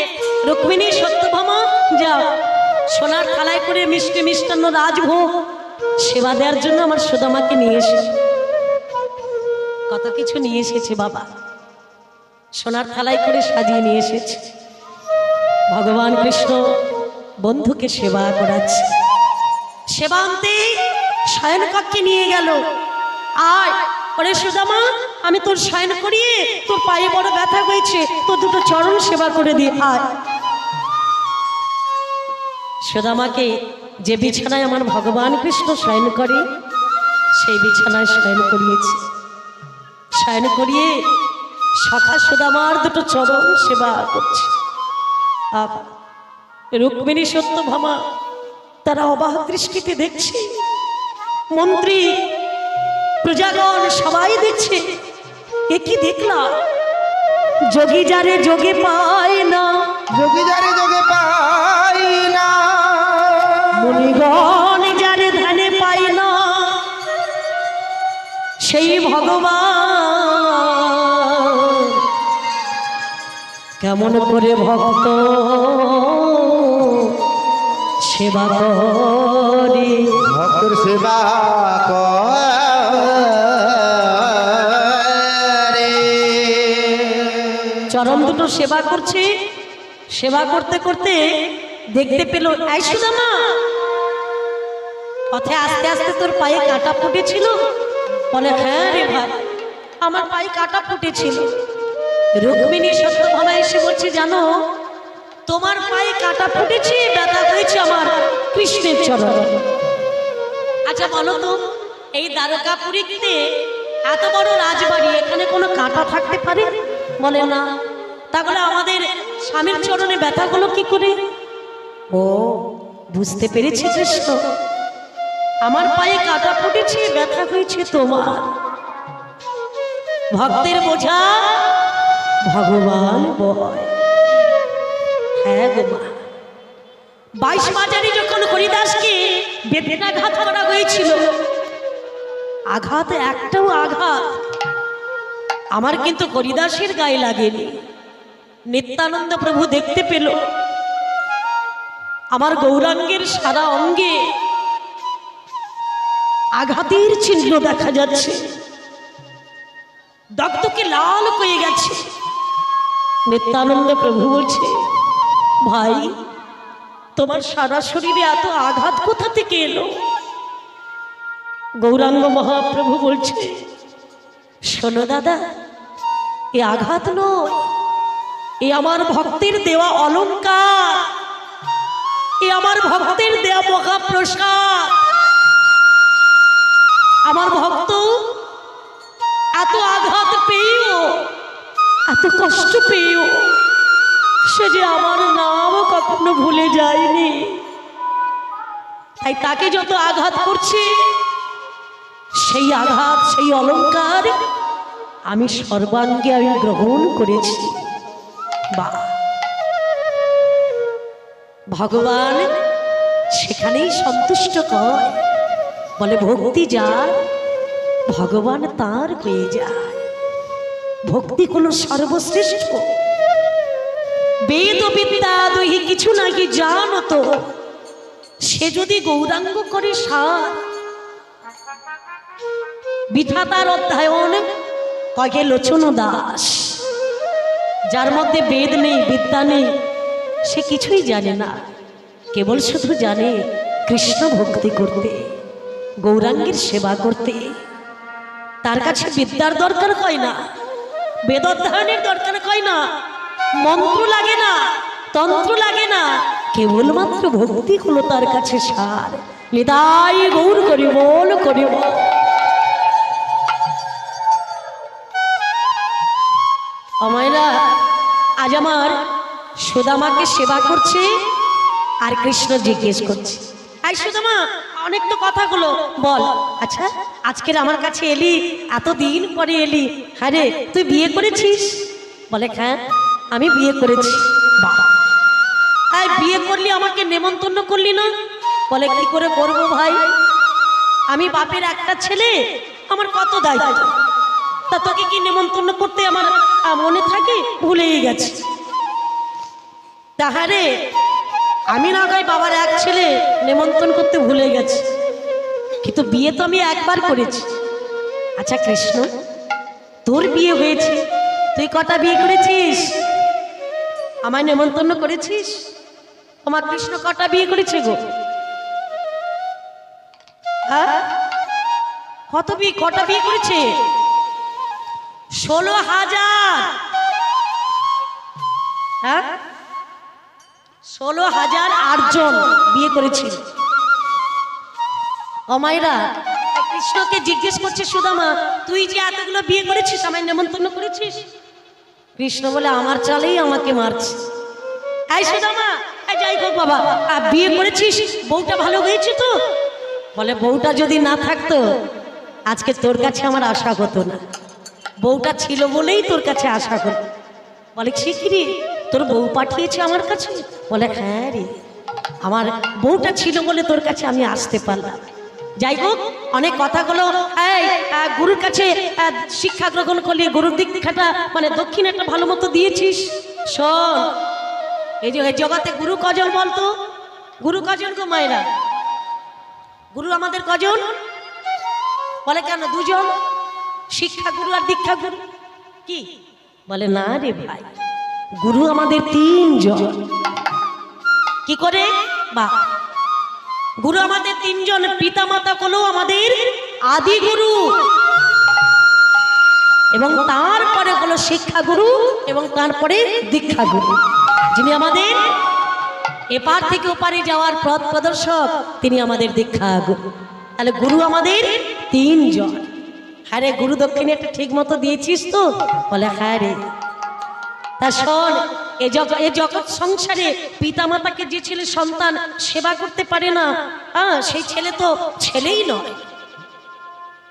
রুক্মিণী, সত্যভামা, যাও সোনার থালায় করে মিষ্টি মিষ্টান্ন রাজভোগ সেবা দেওয়ার জন্য আমার সুদামাকে নিয়ে এসে, কত কিছু নিয়ে এসেছে বাবা, সোনার থালায় করে সাজিয়ে নিয়ে এসেছে। ভগবান কৃষ্ণ বন্ধুকে সেবা করাচ্ছে। সেবা আনতে শয়ন কক্ষে নিয়ে গেল। আয় ওরে সুদামা, আমি তোর শয়ন করিয়ে, তোর পায়ে বড় ব্যথা হয়েছে, তোর দুটো চরণ সেবা করে দিয়ে আয়। সুদামাকে যে বিছানায় আমার ভগবান কৃষ্ণ শয়ন করে, সেই বিছানায় শয়ন করিয়েছে। শয়ন করিয়ে সখা সুদামার দুটো চরণ সেবা করছে। রুক্মিণী, সত্যভামা তারা অবাক দৃষ্টিতে দেখছে, মন্ত্রী প্রজাগণ সবাই দেখছে। এ কি দেখলাম? যোগী যারে যোগে পায় না,
যোগী যারে যোগে পাই না,
মুনিগণ যারে ধ্যানে পায় না, সেই ভগবান কেমন করে ভক্ত সেবা করে।
ভক্তর সেবা করে।
চরণ দুটো সেবা করছে। সেবা করতে করতে দেখতে পেল, এই সুদামা, পথে আস্তে আস্তে তোর পায়ে কাঁটা ফুটেছিল? বলে হ্যাঁ রে ভাই, আমার পায়ে কাঁটা ফুটেছিল। রুক্মিণী সত্যভামা এসে বলছে, জানো তোমার পায়ে কাঁটা ফুটেছে, ব্যথা হয়েছে আমার কৃষ্ণের চরণ। আচ্ছা বলো তো, এই দ্বারকাপুরীতে এত বড় রাজবাড়ি, এখানে কোনো কাঁটা থাকতে পারে? বলে না। তাহলে আমাদের স্বামীর চরণে ব্যথা হলো কি করে? ও বুঝতে পেরেছি কৃষ্ণ, আমার পায়ে কাঁটা ফুটেছে, ব্যথা হয়েছে তোমার। ভক্তের বোঝা ভগবান বয়। হ্যাঁ গো মা, 22 বাজারে যখন হরিদাসকে বেদনাঘাত করা হয়েছিল, আঘাত একটাও আঘাত আমার কিন্তু হরিদাসের গায়ে লাগেনি। নিত্যানন্দ প্রভু দেখতে পেল আমার গৌরাঙ্গের সারা অঙ্গে আঘাতের চিহ্ন দেখা যাচ্ছে, দগ্ধকে লাল হয়ে গেছে। নিত্যানন্দ প্রভু বলছে, ভাই তোমার সারা শরীরে এত আঘাত কোথা থেকে এলো? গৌরাঙ্গ মহাপ্রভু বলছে, শোনো দাদা, এ আঘাত নয়, এ আমার ভক্তের দেওয়া অলংকার, এ আমার ভক্তের দেওয়া মহাপ্রসাদ। আমার ভক্ত এত আঘাত পেয়েও, এত কষ্ট পেয়েও সে যে আমার নাম কখনো ভুলে যায়নি। তাই তাকে যত আঘাত করছে, সেই আঘাত, সেই অলংকার আমি সর্বাঙ্গে আমি গ্রহণ করেছি। বা ভগবান সেখানেই সন্তুষ্ট হয়, বলে ভক্তি যার ভগবান তার হয়ে যায়। ভক্তি হলো সর্বশ্রেষ্ঠ। বেদ বিদ্যা দহি কিছু নাকি জানো তো, সে যদি গৌরাঙ্গ করে সার, বিধাতার অধ্যয়ন কয়ে লোচন দাস। যার মধ্যে বেদ নেই, বিদ্যা নেই, সে কিছুই জানে না, কেবল শুধু জানে কৃষ্ণ ভক্তি করতে, গৌরাঙ্গের সেবা করতে। তার কাছে বিদ্যার দরকার হয় না, বেদ অধ্যয়নের দরকার হয় না, মন্ত্র লাগে না, তন্ত্র লাগে না, কেবলমাত্র ভক্তি হলো তার কাছে সার। নিতাই গৌর করি বল, করি বল। আমায়রা আজ আমার সুদামাকে সেবা করছে, আর কৃষ্ণ জিজ্ঞেস করছে, আই সুদামা, অনেক তো কথাগুলো বল, আচ্ছা আজকের আমার কাছে এলি, এতদিন পরে এলি, হ্যাঁ রে তুই বিয়ে করেছিস? বলে হ্যাঁ আমি বিয়ে করেছি। বাহ, তাই বিয়ে করলি, আমাকে নেমন্তন্ন করলি না? বলে কি করে করবো ভাই, আমি বাপের একটা ছেলে, আমার কত দায়িত্ব, তা তোকে কি নেমন্তন্ন করতে আমার মনে থাকে? ভুলেই গেছে। তাহারে আমি না গাই বাবার এক ছেলে, নেমন্তন্ন করতে ভুলে গেছে, কিন্তু বিয়ে তো আমি একবার করেছি। আচ্ছা কৃষ্ণ, তোর বিয়ে হয়েছে, তুই কটা বিয়ে করেছিস? আমায় নেমন্তন্ন করেছিস? তোমার কৃষ্ণ কটা বিয়ে করেছে গো? হ্যাঁ, কটা বিয়ে করেছে? 16,000। হ্যাঁ, 16,008 জন বিয়ে করেছিল। অমায়রা কৃষ্ণকে জিজ্ঞেস করছে, সুদামা তুই যে এতগুলো বিয়ে করেছিস, আমায় নেমন্তন্ন করেছিস? কৃষ্ণ বলে আমার চালেই আমাকে মারছে। এই সুদামা, যাই হোক বাবা, বিয়ে করেছিস, বউটা ভালো হয়েছে তো? বলে বউটা যদি না থাকতো আজকে তোর কাছে আমার আশা হতো না, বউটা ছিল বলেই তোর কাছে আশা হতো। বলে সে কি রে, তোর বউ পাঠিয়েছে আমার কাছে? বলে হ্যাঁ রে, আমার বউটা ছিল বলে তোর কাছে আমি আসতে পারলাম। যাই হোক, অনেক কথাগুলো, এই গুরুর কাছে শিক্ষা গ্রহণ করলি, গুরুর দীক্ষাটা মানে দক্ষিণাটা ভালো মতো দিয়েছিস। শোন, এই যে জগতে গুরু কজন বলতো? গুরু কজন গো মায়েরা? গুরু আমাদের কজন? বলে কেন দুজন? শিক্ষা গুরু আর দীক্ষা গুরু কি? বলে না রে ভাই, গুরু আমাদের 3 জন। কি করে? বা গুরু আমাদের 3 জন, পিতা মাতা হলো আমাদের আদি গুরু, এবং তারপরে হলো শিক্ষা গুরু, এবং তারপরে দীক্ষা গুরু, যিনি আমাদের এপার থেকে ওপারে যাওয়ার পথ প্রদর্শক, তিনি আমাদের দীক্ষা গুরু। তাহলে গুরু আমাদের 3 জন। হ্যাঁ রে, গুরু দক্ষিণাটা ঠিক মতো দিয়েছিস তো? বলে হ্যাঁ রে। তা শোন, এ জগৎ সংসারে পিতা মাতাকে যে ছেলে সন্তান সেবা করতে পারে না, সেই ছেলে তো ছেলেই নয়।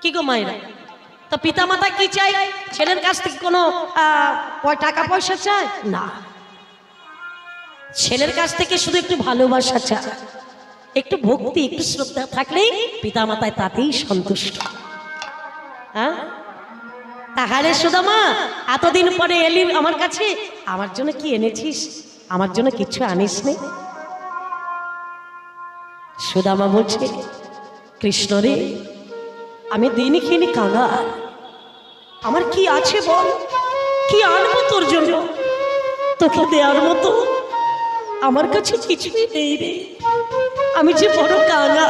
কি গো মায়েরা, তো পিতা মাতা কি চাই? ছেলের কাছ থেকে কোনো টাকা পয়সা চায় না, ছেলের কাছ থেকে শুধু একটু ভালোবাসা চায়, একটু ভক্তি, একটু শ্রদ্ধা থাকলেই পিতা মাতায় তাতেই সন্তুষ্ট। হ্যাঁ, তাহলে সুদামা এতদিন পরে এলি আমার কাছে, আমার জন্য কি এনেছিস? আমার জন্য কিছু আনিস নে? সুদামা বলছে, কৃষ্ণ রে, আমি দিনক্ষিণী কাঙাল, আমার কি আছে বল, কি আনবো তোর জন্য? তোকে দেওয়ার মতো আমার কাছে কিছুই নেই রে, আমি যে বড় কাঙা।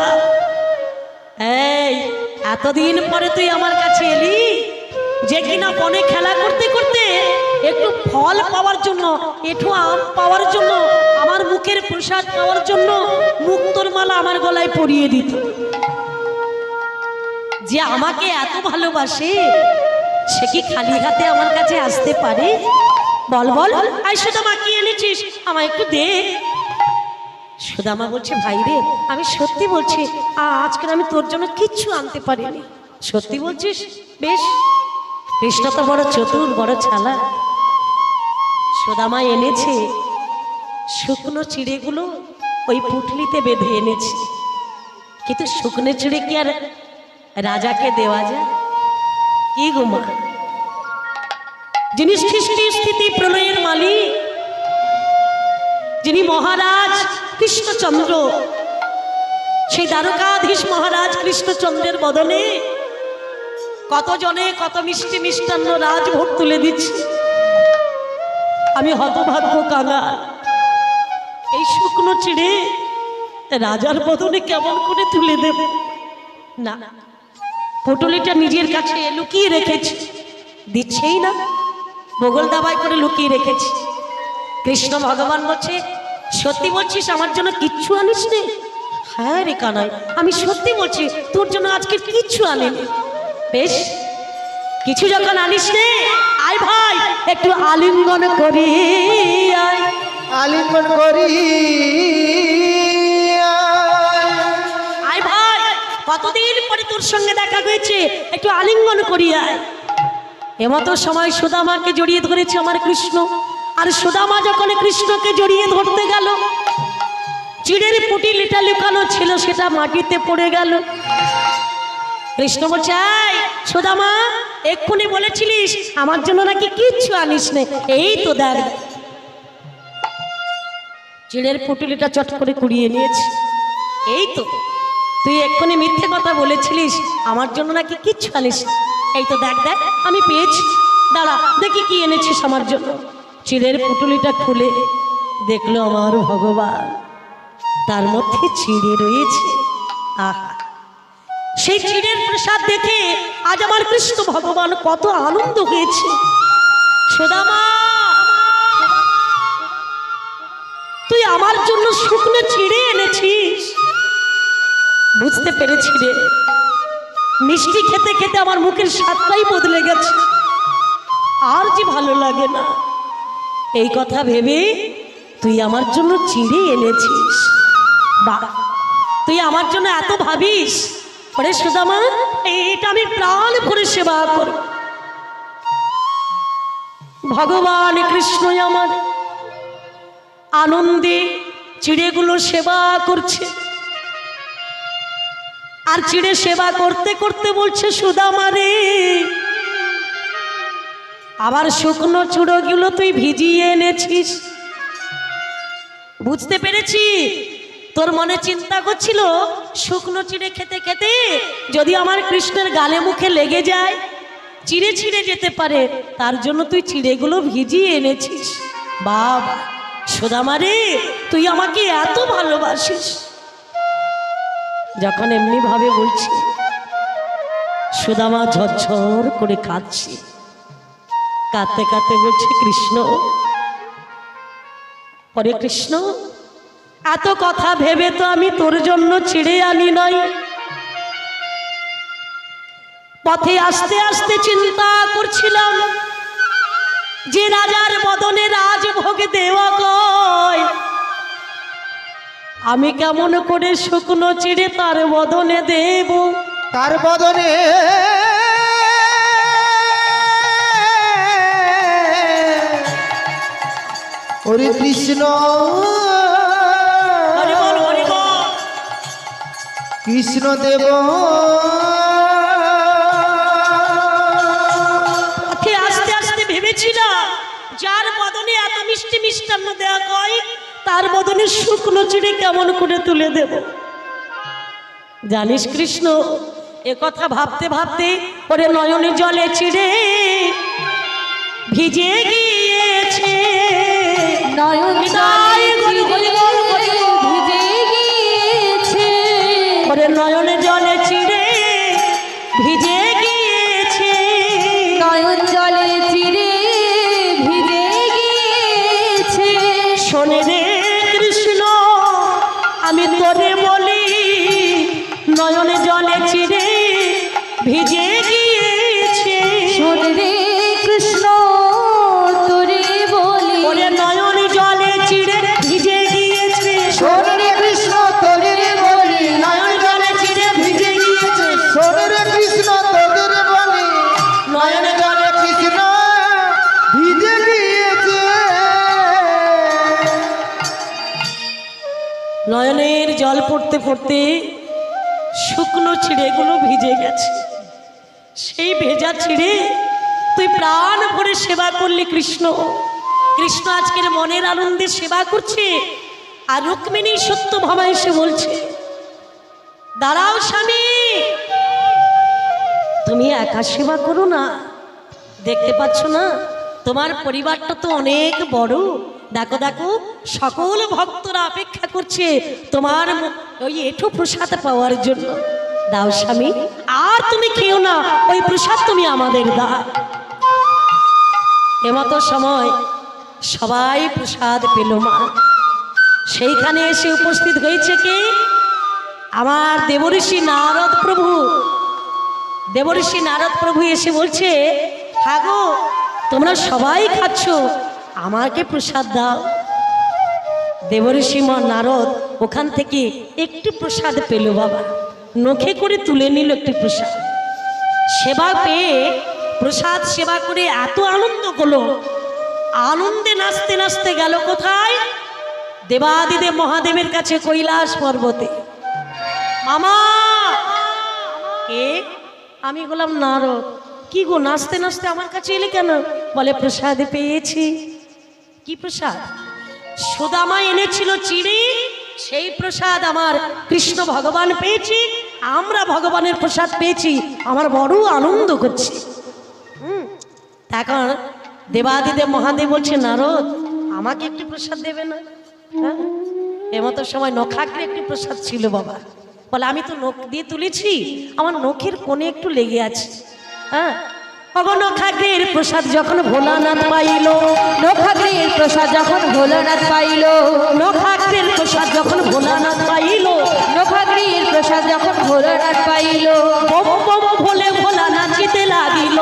এই এতদিন পরে তুই আমার কাছে এলি, যে কিনা বনে খেলা করতে করতে একটু ফল পাওয়ার জন্য, একটু আম পাওয়ার জন্য, আমার মুখের প্রসাদ পাওয়ার জন্য মুক্তোর মালা আমার গলায় পরিয়ে দিত। যে আমাকে এত ভালোবাসে সে কি খালি হাতে আমার কাছে আসতে পারে? বল বল, আই সুদামা কি এনেছিস আমায় একটু দে। সুদামা বলছে, ভাই রে আমি সত্যি বলছি, আজকে আমি তোর জন্য কিচ্ছু আনতে পারিনি। সত্যি বলছিস? বেশ। কৃষ্ণ তো বড় চতুর, বড় ছালা। সুদামা এনেছে শুকনো চিড়েগুলো ওই পুটলিতে বেঁধে এনেছে। কিন্তু শুকনো চিড়ে কি আর রাজাকে দেওয়া যায়? কি গোমা, যিনি সৃষ্টি স্থিতি প্রলয়ের মালিক, যিনি মহারাজ কৃষ্ণচন্দ্র, সেই দ্বারকাধীশ মহারাজ কৃষ্ণচন্দ্রের বদনে কত জনে কত মিষ্টি মিষ্টান্ন রাজভোগ তুলে দিচ্ছে। আমি হতভাগ্য কাঙা, এই শুকনো চিড়ে রাজার বদনে কেমন করে তুলে দেব? না, পুটুলিটা নিজের কাছে লুকিয়ে রেখেছি, দিচ্ছেই না, বগল দাবাই করে লুকিয়ে রেখেছি। কৃষ্ণ ভগবান বলছে, সত্যি বলছিস আমার জন্য কিচ্ছু আনিস নে? হ্যাঁ রে কানাই, আমি সত্যি বলছি তোর জন্য আজকে কিচ্ছু আনিনি। বেশ, কিছু যখন আনিস নে, আয় ভাই একটু আলিঙ্গন করি, আয়
আলিঙ্গন করি,
আয় ভাই, কতদিন পরে তোর সঙ্গে দেখা হয়েছে, একটু আলিঙ্গন করি আয়। এমতো সময় সুদামাকে জড়িয়ে ধরেছে আমার কৃষ্ণ। আর সুদামা যখন কৃষ্ণকে জড়িয়ে ধরতে গেল, চিড়ের পুটিলিটা লুকানো ছিল সেটা মাটিতে পড়ে গেল। কৃষ্ণ বলছে, এই সুদামা, এক্ষুনি বলেছিলিস আমার জন্য নাকি কিচ্ছু আনিস নে, এই তো দেখ। চিড়ের পুটুলিটা চট করে কুড়িয়ে নিয়েছি। এই তো, তুই এক্ষুনি মিথ্যে কথা বলেছিলিস আমার জন্য নাকি কিচ্ছু আনিস, এই তো দেখ দেখ আমি পেয়েছি, দাঁড়া দেখি কি এনেছিস আমার জন্য। চিড়ের পুটুলিটা খুলে দেখলো আমার ভগবান, তার মধ্যে চিড়ে রয়েছে। আহা, সেই চিড়ের প্রসাদ দেখে আজ আমার কৃষ্ণ ভগবান কত আনন্দ হয়েছে। সুদামা, তুই আমার জন্য শুকনো চিড়ে এনেছিস, বুঝতে পেরেছি রে, মিষ্টি খেতে খেতে আমার মুখের স্বাদটাই বদলে গেছে, আর যে ভালো লাগে না। এই কথা ভেবে তুই আমার জন্য চিড়ে এনেছিস। বাহ, তুই আমার জন্য এত ভাবিস? পরে সুদামা, এটা আমি প্রাণ ভরে সেবা করব। ভগবান কৃষ্ণ আমার আনন্দে চিড়েগুলো সেবা করছে। আর চিড়ে সেবা করতে করতে বলছে, সুদামা রে, আবার শুকনো চূড়োগুলো তুই ভিজিয়ে এনেছিস। বুঝতে পেরেছি, তোর মনে চিন্তা করছিল শুকনো চিড়ে খেতে খেতে যদি আমার কৃষ্ণের গালে মুখে লেগে যায়, চিড়ে ছিঁড়ে যেতে পারে, তার জন্য তুই চিড়েগুলো ভিজিয়ে এনেছিস। বাবা সুদামা রে, তুই আমাকে এত ভালোবাসিস। যখন এমনি ভাবে বলছি, সুদামা ঝরঝর করে কাঁদছে। কাঁদতে কাঁদতে বলছে, কৃষ্ণ, পরে কৃষ্ণ, এত কথা ভেবে তো আমি তোর জন্য চিড়ে আনি নাই। পথে আস্তে আস্তে চিন্তা করছিলাম যে রাজার বদনে রাজভোগ দেওয়া কয়, আমি কেমন করে শুকনো চিড়ে তার বদনে দেব।
তার বদনে হরে কৃষ্ণ,
হরি বল, হরি বল।
কৃষ্ণ দেব
পথে আস্তে আস্তে ভেবেছিলাম যার বদনে এত মিষ্টি মিষ্টান্ন দেওয়া কয়, তার বদনে শুকনো চিড়ে কেমন করে তুলে দেব। জানিস কৃষ্ণ, এ কথা ভাবতে ভাবতে ওরে নয়নে জলে চিড়ে ভিজে গিয়েছে। নয়ন জলে চিড়ে ভিজে গিয়েছে,
নয়ন জলে চিরে ভিজে গিয়েছে।
শোনে রে কৃষ্ণ আমি তোরে বলি, নয়নে জলে চিড়ে ভিজে গিয়েছে।
শোন রে কৃষ্ণ তোরে বলি,
ওরে নয়নে জলে চিড়ে ভিজে গিয়েছে,
শোন রে কৃষ্ণ তোদের বলি,
নয়ন জলে চিড়ে ভিজে গিয়েছে,
শোন রে কৃষ্ণ তোদের বলি, নয়নে জলে কৃষ্ণ ভিজে গিয়েছে।
নয়নের জল পড়তে পড়তে শুকনো ছিঁড়েগুলো ভিজে গেছে। সেই ভেজা ছিঁড়ে তুই প্রাণ ভরে সেবা করলি কৃষ্ণ। কৃষ্ণ আজকের মনের আনন্দে সেবা করছে, আর রুক্মিণী সত্যভামা এসে বলছে, দাঁড়াও স্বামী, তুমি একা সেবা করো না, দেখতে পাচ্ছ না তোমার পরিবারটা তো অনেক বড়, দেখো দেখো সকল ভক্তরা অপেক্ষা করছে তোমার ওই এঁঠো প্রসাদ পাওয়ার জন্য। দাও স্বামী, আর তুমি খেও না, ওই প্রসাদ তুমি আমাদের দাও। এমতো সময় সবাই প্রসাদ পেল মা। সেইখানে এসে উপস্থিত হয়েছে কে? আমার দেবঋষি নারদ প্রভু। দেবঋষি নারদ প্রভু এসে বলছে, হাগো তোমরা সবাই খাচ্ছ, আমাকে প্রসাদ দাও। দেবঋষি নারদ ওখান থেকে একটু প্রসাদ পেল বাবা, নখে করে তুলে নিল একটি প্রসাদ। সেবা পেয়ে প্রসাদ সেবা করে এত আনন্দ করলো, আনন্দে নাচতে নাচতে গেল কোথায়? দেবাদিদেব মহাদেবের কাছে কৈলাস পর্বতে। মামা কে? আমি বললাম নারদ। কি গো নাচতে নাচতে আমার কাছে এলে কেন? বলে প্রসাদ পেয়েছি। কি প্রসাদ? সুদামা এনেছিল চিড়ি, সেই প্রসাদ আমার কৃষ্ণ ভগবান পেয়েছি, আমরা ভগবানের প্রসাদ পেয়েছি, আমার বড় আনন্দ করছি। এখন দেবাদিদেব মহাদেব বলছে, নারদ আমাকে একটি প্রসাদ দেবে না? হ্যাঁ, এমতো সময় নখাগ্রে একটি প্রসাদ ছিল বাবা। বলে আমি তো নখ দিয়ে তুলেছি, আমার নখের কোণে একটু লেগে আছে। হ্যাঁ, নখাগ্রের প্রসাদ যখন ভোলানাথ পাইল,
নখাগ্রের প্রসাদ যখন ভোলানাথ পাইল,
নখাগ্রের প্রসাদ যখন ভোলানাথ পাইল,
নখাগ্রের প্রসাদ যখন ভোলানাথ পাইল,
বম বম ভোলে ভোলা নাচিতে লাগিল,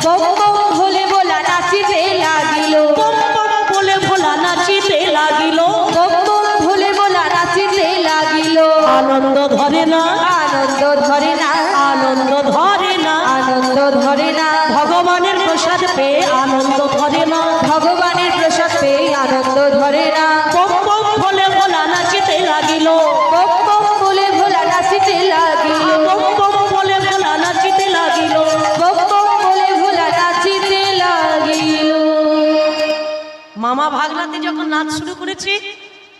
বম বম ভোলে ভোলা নাচিতে লাগিল,
বম বম ভোলে ভোলা নাচিতে লাগিল,
বম বম ভোলে ভোলা নাচিতে লাগিল।
আনন্দ ধরে না,
আনন্দ ধরে না,
আনন্দ ধরে না,
আনন্দ ধরে না,
ভগবানের প্রসাদ পেয়ে আনন্দ ধরে না,
ভগবানের প্রসাদ পেয়ে আনন্দ ধরে না।
বম বম ভোলে ভোলা নাচিতে লাগিল,
বম বম ভোলে ভোলা নাচিতে লাগিল,
বম বম ভোলে ভোলা নাচিতে লাগিল।
বম বম ভোলে ভোলা নাচিতে লাগিল।
মামা ভাগনাতে যখন নাচ শুরু করেছে,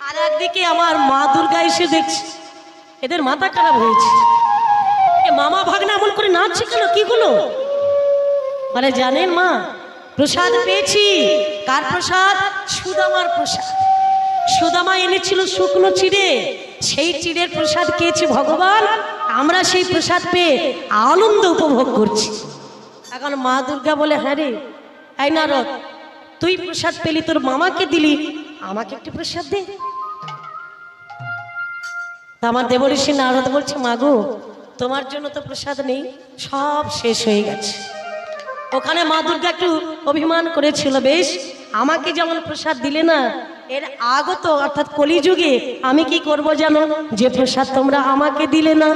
আর একদিকে আমার মা দুর্গা এসে দেখছে, এদের মাথা খারাপ হয়েছে। এ মামা ভাগনা এমন করে নাচছে কেন? কি হলো? বলে জানেন মা, প্রসাদ পেয়েছি। কার প্রসাদ? সুদামার প্রসাদ। সুদামা এনেছিল শুকনো চিড়ে, সেই চিড়ের প্রসাদ খেয়েছি ভগবান, আমরা সেই প্রসাদ পেয়ে আনন্দ উপভোগ করছি। এখন মা দুর্গা বলে, হ্যাঁ রে, এই নারদ, তুই প্রসাদ পেলি, তোর মামাকে দিলি, আমাকে একটু প্রসাদ দে। তা আমার দেবঋষি নারদ বলছে, মাগো তোমার জন্য তো প্রসাদ নেই, সব শেষ হয়ে গেছে। ওখানে মা দুর্গা একটু অভিমান করেছিল, বেশ আমাকে যেমন প্রসাদ দিলে না, এর আগত অর্থাৎ কলিযুগে আমি কি করব জানো? যে প্রসাদ তোমরা আমাকে দিলে না,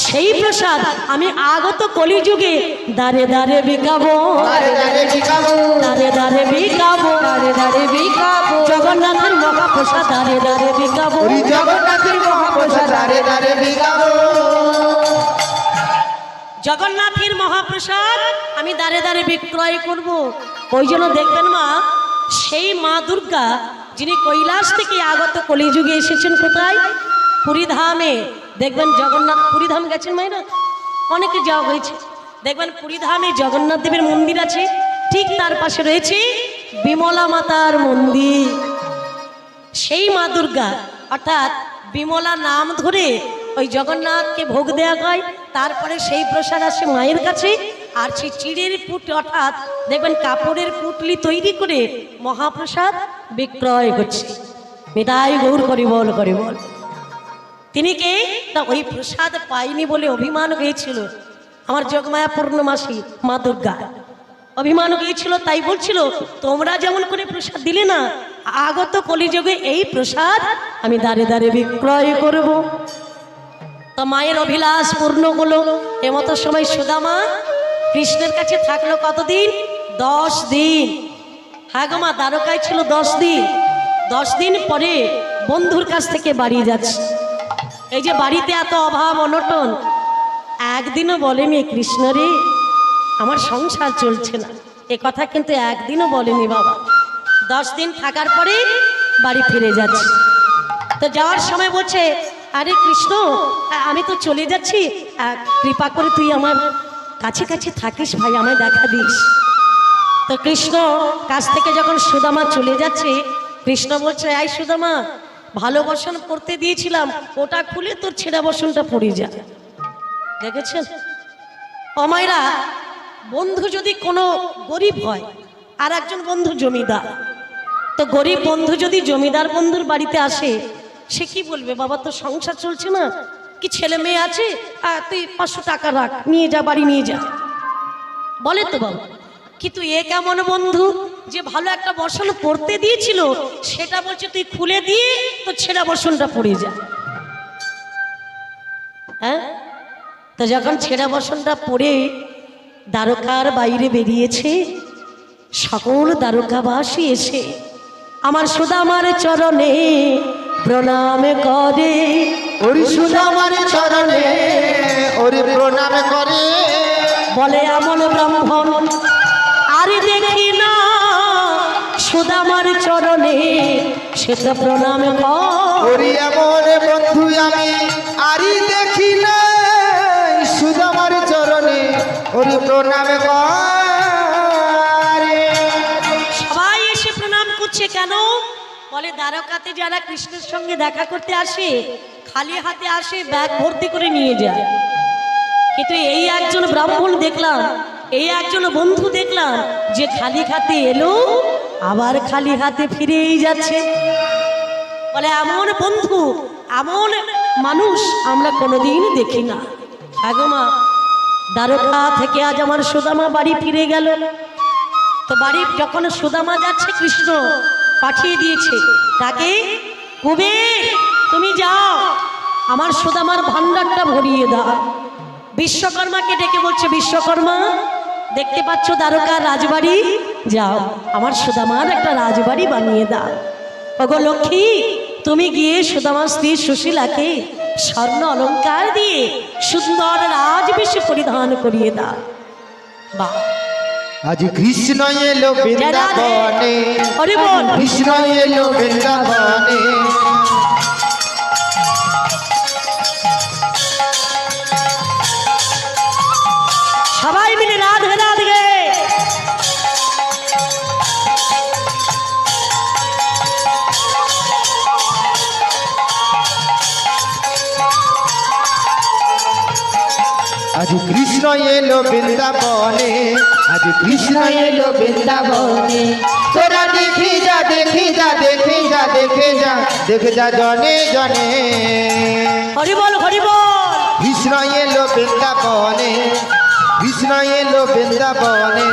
সেই প্রসাদ আমি আগত কলিযুগে দাঁড়ে দাঁড়ে বিকাবো,
দাঁড়ে দাঁড়ে বিকাবো,
দাঁড়ে দাঁড়ে বিকাবো,
দাঁড়ে দাঁড়ে বিকাবো,
জগন্নাথের মহাপ্রসাদ দাঁড়ে দাঁড়ে বিকাবো,
ওই জগন্নাথের মহাপ্রসাদ দাঁড়ে দাঁড়ে বিকাবো।
জগন্নাথের মহাপ্রসাদ আমি দাঁড়ে দাঁড়ে বিক্রয় করব। ওই জন্য দেখবেন মা, সেই মা দুর্গা যিনি কৈলাস থেকে আগত কলিযুগে এসেছেন কোথায়? পুরীধামে। দেখবেন জগন্নাথ, পুরীধাম গেছেন মায়েরা? অনেকে যাওয়া হয়েছে। দেখবেন পুরীধামে জগন্নাথ দেবের মন্দির আছে, ঠিক তার পাশে রয়েছে বিমলা মাতার মন্দির। সেই মা দুর্গা অর্থাৎ বিমলা নাম ধরে ওই জগন্নাথকে ভোগ দেওয়া হয়, তারপরে সেই প্রসাদ আসে মায়ের কাছে। আর সেই চিড়ের পুট অর্থাৎ দেখবেন কাপড়ের পুটলি তৈরি করে মহাপ্রসাদ বিক্রয় হচ্ছে। নিতাই গৌর হরিবল হরিবল। তিনি কে না, ওই প্রসাদ পাইনি বলে অভিমান হয়েছিল আমার যোগমায়া পূর্ণমাসী মা দুর্গা। অভিমান হয়েছিল, তাই বলছিল তোমরা যেমন করে প্রসাদ দিলে না, আগত কলিযুগে এই প্রসাদ আমি দাঁড়ে দাঁড়ে বিক্রয় করব। তো মায়ের অভিলাষ পূর্ণ হলো। এমতো সময় সুদামা কৃষ্ণের কাছে থাকলো কতদিন? 10 দিন। হ্যাঁ গো মা, দ্বারকায় ছিল 10 দিন। 10 দিন পরে বন্ধুর কাছ থেকে বাড়ি যাচ্ছে। এই যে বাড়িতে এত অভাব অনটন, একদিনও বলেনি কৃষ্ণ রে আমার সংসার চলছে না, এ কথা কিন্তু একদিনও বলেনি বাবা। 10 দিন থাকার পরে বাড়ি ফিরে যাচ্ছে। তো যাওয়ার সময় বলছে, আরে কৃষ্ণ আমি তো চলে যাচ্ছি, কৃপা করে তুই আমার কাছে কাছে থাকিস ভাই, আমায় দেখা দিস। তো কৃষ্ণ কাছ থেকে যখন সুদামা চলে যাচ্ছে, কৃষ্ণ বলছে, আই সুদামা ভালো বসন পড়তে দিয়েছিলাম, ওটা খুলে তোর ছেঁড়া বসনটা পড়ে যা। দেখেছেন অমায়রা, বন্ধু যদি কোনো গরিব হয় আর একজন বন্ধু জমিদার, তো গরিব বন্ধু যদি জমিদার বন্ধুর বাড়িতে আসে, সে কি বলবে? বাবা তো সংসার চলছে না, কি ছেলে মেয়ে আছে, তুই 500 টাকা রাখ, নিয়ে যা, বাড়ি নিয়ে যা, বলে তো বাবা। কিন্তু এ কেমন বন্ধু যে ভালো একটা বসন পড়তে দিয়েছিল, সেটা বলছে তুই খুলে দিয়ে তো ছেঁড়া বসনটা পড়ে যা। হ্যাঁ, তো যখন ছেঁড়া বসনটা পড়ে দ্বারকার বাইরে বেরিয়েছে, সকল দ্বারকাবাসী এসে আমার সুদামার চরণে প্রণাম করে।
ওরে সুদামার চরণে ওরে প্রণাম করে।
বলে আমল ব্রাহ্মণ আর দেখি না সুদামার চরণে সে তো প্রণাম কর।
ওরে এমন বন্ধু আমি আরি দেখি না, সুদামার চরণে ওরে প্রণাম করে।
সবাই এসে প্রণাম করছে কেন? বলে দ্বারকাতে যারা কৃষ্ণের সঙ্গে দেখা করতে আসে খালি হাতে আসে, ব্যাগ ভর্তি করে নিয়ে যায়। কিন্তু এই একজন ব্রাহ্মণ দেখলাম, এই একজন বন্ধু দেখলাম যে খালি হাতে এলো আবার খালি হাতে ফিরেই যাচ্ছে। বলে এমন বন্ধু, এমন মানুষ আমরা কোনোদিন দেখি না। আগো মা, দ্বারকা থেকে আজ আমার সুদামা বাড়ি ফিরে গেল। তো বাড়ি যখন সুদামা যাচ্ছে, কৃষ্ণ পাঠিয়ে দিয়েছে তাকে, কুবের তুমি যাও আমার সুদামার ভান্ডারটা ভরিয়ে দাও। বিশ্বকর্মাকে ডেকে বলছে, বিশ্বকর্মা দেখতে পাচ্ছ দ্বারকার রাজবাড়ি, যাও আমার সুদামার একটা রাজবাড়ি বানিয়ে দাও। ওগো লক্ষ্মী, তুমি গিয়ে সুদামার স্ত্রী সুশীলাকে স্বর্ণ অলংকার দিয়ে সুন্দর রাজবেশে পরিধান করিয়ে দাও। বাহ,
আজ কৃষ্ণ এলো বৃন্দাবনে,
হরি বল।
কৃষ্ণ এলো বৃন্দাবনে।
সবাই মিলে রাধে রাধে।
আজ কৃষ্ণ এলো বৃন্দাবনে, আজ কৃষ্ণ এলো বৃন্দাবনে। তোরা দেখে যা, দেখে যা, দেখে যা, দেখে যা, দেখে যা জনে জনে।
হরি বল হরি বল।
কৃষ্ণ এলো বৃন্দাবনে, কৃষ্ণ এলো বৃন্দাবনে।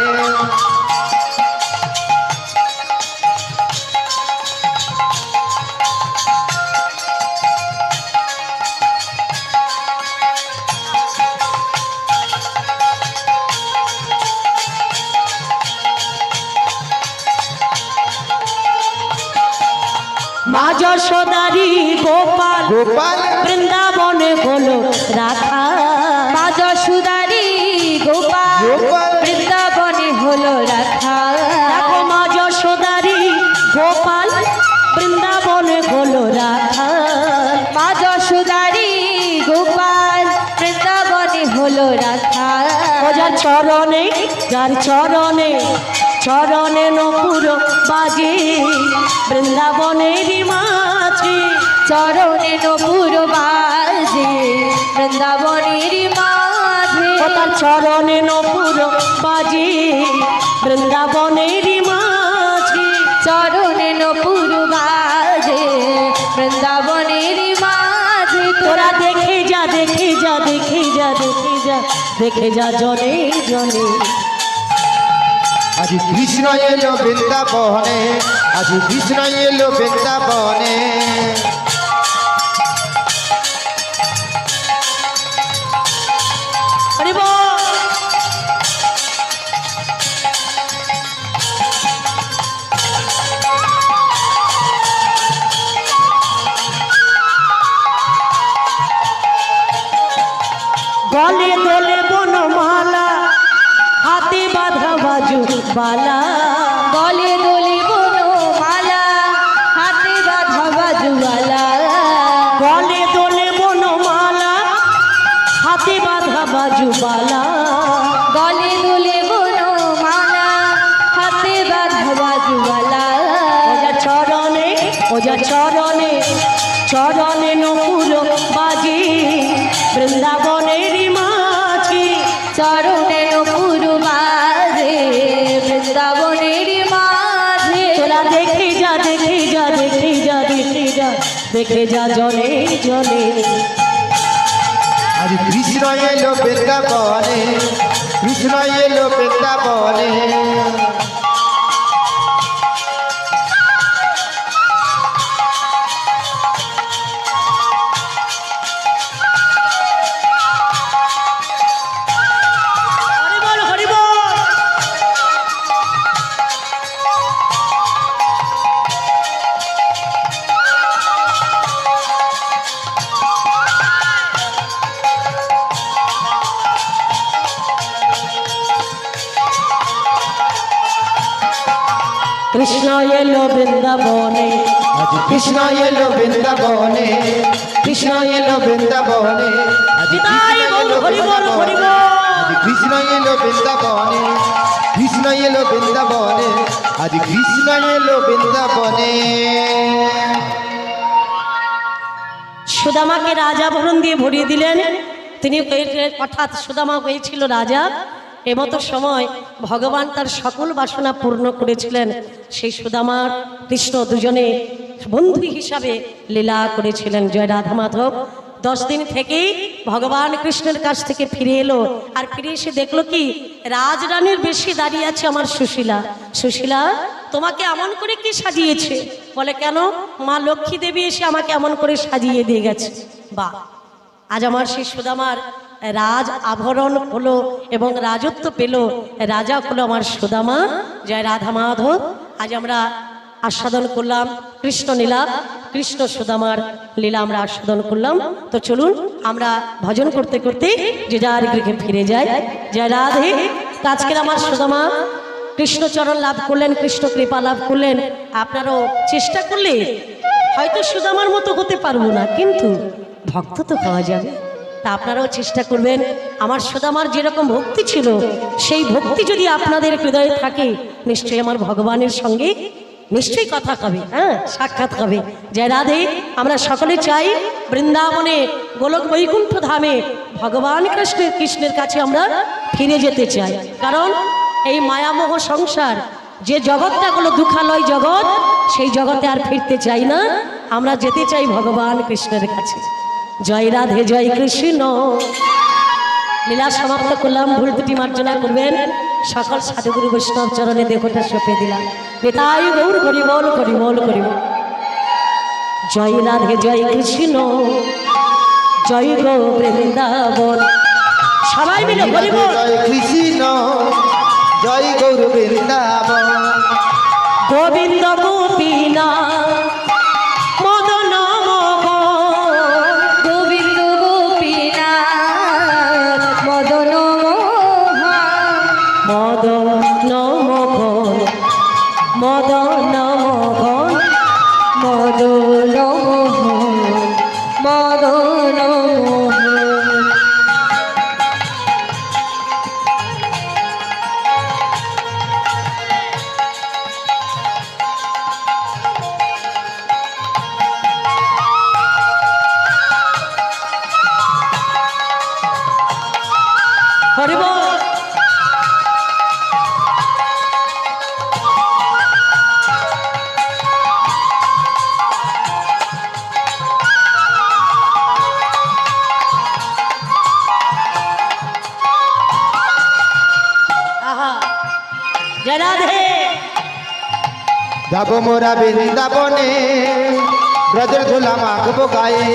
মা যশোদারি গোপাল
গোপাল
বৃন্দাবনে হলো রাখা।
মা যশোদারি গোপাল
গোপাল
বৃন্দাবনে হলো রাখা।
দেখো মা যশোদারি গোপাল বৃন্দাবনে হলো রাখা।
মা যশোদারি গোপাল বৃন্দাবনে হলো রাখা।
ও যার চরণে, যার চরণে চরণে নপুর বাজে বৃন্দাবনের মাঝে।
চরণে নপুর বাজে বৃন্দাবনের মাঝে
ও তার চরণে নপুর বাজে বৃন্দাবনের মাঝে।
চরণে নপুর বাজে বৃন্দাবনের মাঝে
তোরা দেখে যা দেখে যা দেখে যা দেখে যা দেখে যা জনে জনে।
আজ কৃষ্ণ এলো বৃন্দাবনে, আজ কৃষ্ণ এলো বৃন্দাবনে।
হরি বল। গলে দোলে বনমালা, হাতে বাঁধা বাজু বালা।
গলে দোলে বনমালা, হাতে বাঁধা বাজুওয়ালা।
গলে দোলে বনমালা, হাতে বাঁধা বাজু বালা।
গলে দোলে বনমালা, হাতে বাঁধা বাজুওয়ালা।
ওজা চরণে, ওজা চরণে, চরণে নপুর বাজে বৃন্দাবনের মাঝে।
চরণে নপুর বাজে বৃন্দাবনের মাঝে।
তোরা দেখে যা দেখে যা দেখে যা দেখে যা দেখে যা জনে জনে।
আজ কৃষ্ণ এলো বৃন্দাবনে, কৃষ্ণ এলো বৃন্দাবনে।
হরি বল হরি বল। কৃষ্ণ এলো বৃন্দাবনে,
আজ কৃষ্ণ এলো বৃন্দাবনে, কৃষ্ণ এলো বৃন্দাবনে। আজ
বিদায় গৌর হরি বল হরি বল।
আজ কৃষ্ণ এলো বৃন্দাবনে, কৃষ্ণ এলো বৃন্দাবনে। আজ কৃষ্ণ এলো বৃন্দাবনে।
সুদামাকে রাজা ভরণ দিয়ে ভরিয়ে দিলেন। তিনি অর্থাৎ সুদামা হয়েছিল রাজা। এমতো সময় ভগবান তার সকল বাসনা পূর্ণ করেছিলেন। সেই সুদামার কৃষ্ণ দুজনে বন্ধু হিসাবে লীলা করেছিলেন। জয় রাধা মাধব। 10 দিন থেকেই ভগবান কৃষ্ণের কাছ থেকে ফিরে এলো। আর ফিরে এসে দেখলো কি, রাজরানীর বেশি দাঁড়িয়ে আছে আমার সুশীলা। সুশীলা, তোমাকে এমন করে কি সাজিয়েছে? বলে, কেন? মা লক্ষ্মী দেবী এসে আমাকে এমন করে সাজিয়ে দিয়ে গেছে। বা আজ আমার সেই সুদামার রাজ আভরণ হলো এবং রাজত্ব পেল। রাজা হলো আমার সুদামা। জয় রাধা মাধব। আজ আমরা আস্বাদন করলাম কৃষ্ণ লীলা, কৃষ্ণ সুদামার লীলা আমরা আস্বাদন করলাম। তো চলুন আমরা ভজন করতে করতে যে যার গৃহে ফিরে যাই। জয় রাধে। তো আজকের আমার সুদামা কৃষ্ণচরণ লাভ করলেন, কৃষ্ণ কৃপা লাভ করলেন। আপনারাও চেষ্টা করলে হয়তো সুদামার মতো হতে পারবো না, কিন্তু ভক্ত তো পাওয়া যাবে। তা আপনারাও চেষ্টা করবেন। আমার সুদামার যেরকম ভক্তি ছিল, সেই ভক্তি যদি আপনাদের হৃদয়ে থাকে, নিশ্চয়ই আমার ভগবানের সঙ্গে নিশ্চয়ই কথা হবে, হ্যাঁ, সাক্ষাৎ হবে। জয় রাধে। আমরা সকলে চাই বৃন্দাবনে গোলক বৈকুণ্ঠ ধামে ভগবান কৃষ্ণের কাছে আমরা ফিরে যেতে চাই। কারণ এই মায়ামোহ সংসার, যে জগৎটা হলো দুঃখালয় জগৎ, সেই জগতে আর ফিরতে চাই না। আমরা যেতে চাই ভগবান কৃষ্ণের কাছে। জয় রাধে, জয় কৃষ্ণ। লীলা সমাপ্ত করলাম। ভুল ত্রুটি মার্জনা করবেন। সকল সাধুগুরু বৈষ্ণব চরণে দেহটা সঁপে দিলাম। নিতাই গৌর হরি বল হরি বল হরি বল। জয় রাধে, জয় কৃষ্ণ, জয় গো বৃন্দাবন। সবাই মিলে হরি বল।
জয় কৃষ্ণ, জয় গৌর বৃন্দাবন।
গোবিন্দ গোপীনা মদন মোহন।
গোবিন্দ গোপীনাথ মদন মোহন।
মদন মোহন, মদন মোহন,
মদন মোহন, মদন মোহন।
হরি বল। আহা, জয় রাধে।
যাব মোরা বৃন্দাবনে ব্রজের ধুলা মাখবো গায়ে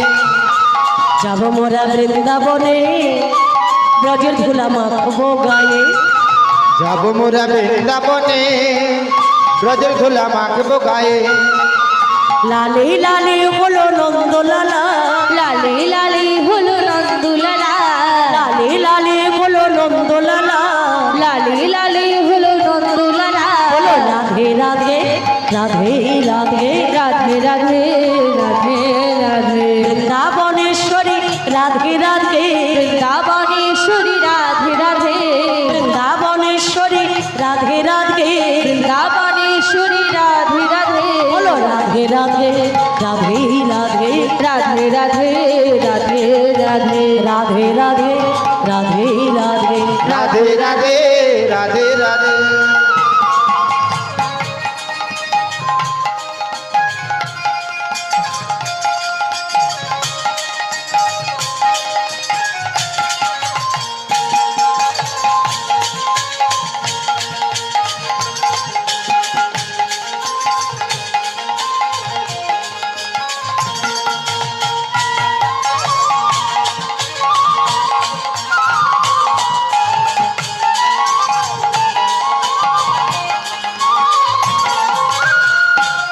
যাব মোরা বৃন্দাবনে ব্রজের ধুলা মাখবো গায়ে।
যাব মোরা বৃন্দাবনে ব্রজের ধুলা মাখবো গায়ে
লালে লালে হলো নন্দলালা,
লালে লালে হলো নন্দুলালা,
লালে লালে হলো নন্দলালা,
লালে লালে হলো নন্দুলালা।
হলো রাধে রাধে রাধে রাধে
রাধে রাধে রাধে রাধে
বৃন্দাবনেশ্বরী রাধে রাধে,
বৃন্দাবনেশ্বরী রাধে রাধে,
বৃন্দাবনেশ্বরী রাধে রাধে,
বৃন্দাবনেশ্বরী রাধে রাধে,
বলো রাধে রাধে রাধে রাধে
রাধে রাধে রাধে রাধে
রাধে রাধে রাধে রাধে।
রাধে রাধে রাধে রাধে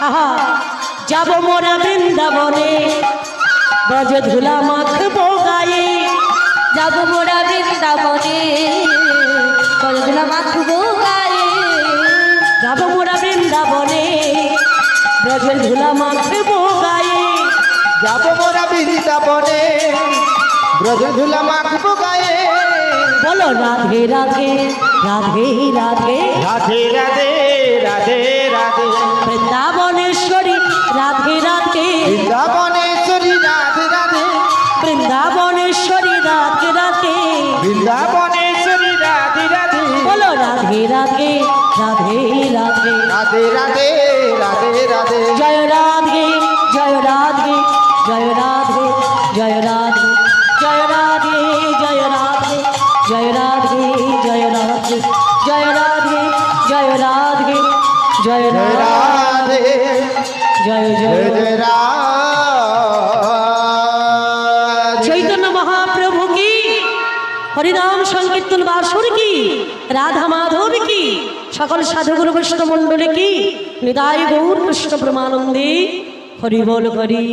আহা, যাব মোরা বৃন্দাবনে ব্রজ ধুলা মাখবো গায়ে।
যাব মোরা বৃন্দাবনে বলগুলা মাখবো গায়ে।
যাব মোরা বৃন্দাবনে ব্রজের ধুলা মাখবো গায়ে।
যাব মোরা বৃন্দাবনে ব্রজের ধুলা মাখবো গায়ে
বলো রাধে রাধে রাধে রাধে
রাধে রাধে রাধে রাধে
বৃন্দাবনেশ্বরী রাধে রাধে,
বৃন্দাবনেশ্বরী রাধে রাধে
বৃন্দাবনেশ্বরী রাধে রাধে,
বৃন্দাবনেশ্বরী রাধে রাধে
বলো রাধে রাধে রাধে রাধে
রাধে রাধে রাধে রাধে
জয় রাধে জয় রাধে জয় রাধে জয় রাধে জয় রাধে জয় রাধে জয় রাধে জয় রাধে জয় রাধে জয় রাধে জয়
জয়
রাধে
রাধে
জয়
জয়
জয়
জয় রাধে
চৈতন্য মহাপ্রভু কি, হরিনাম সংকীর্তন বাসুর কি, রাধা মাধব কি, সকল সাধুগুরু বৈষ্ণব মণ্ডলী কি, নিতাই গৌর কৃষ্ণ প্রেমানন্দে হরি বল হরি।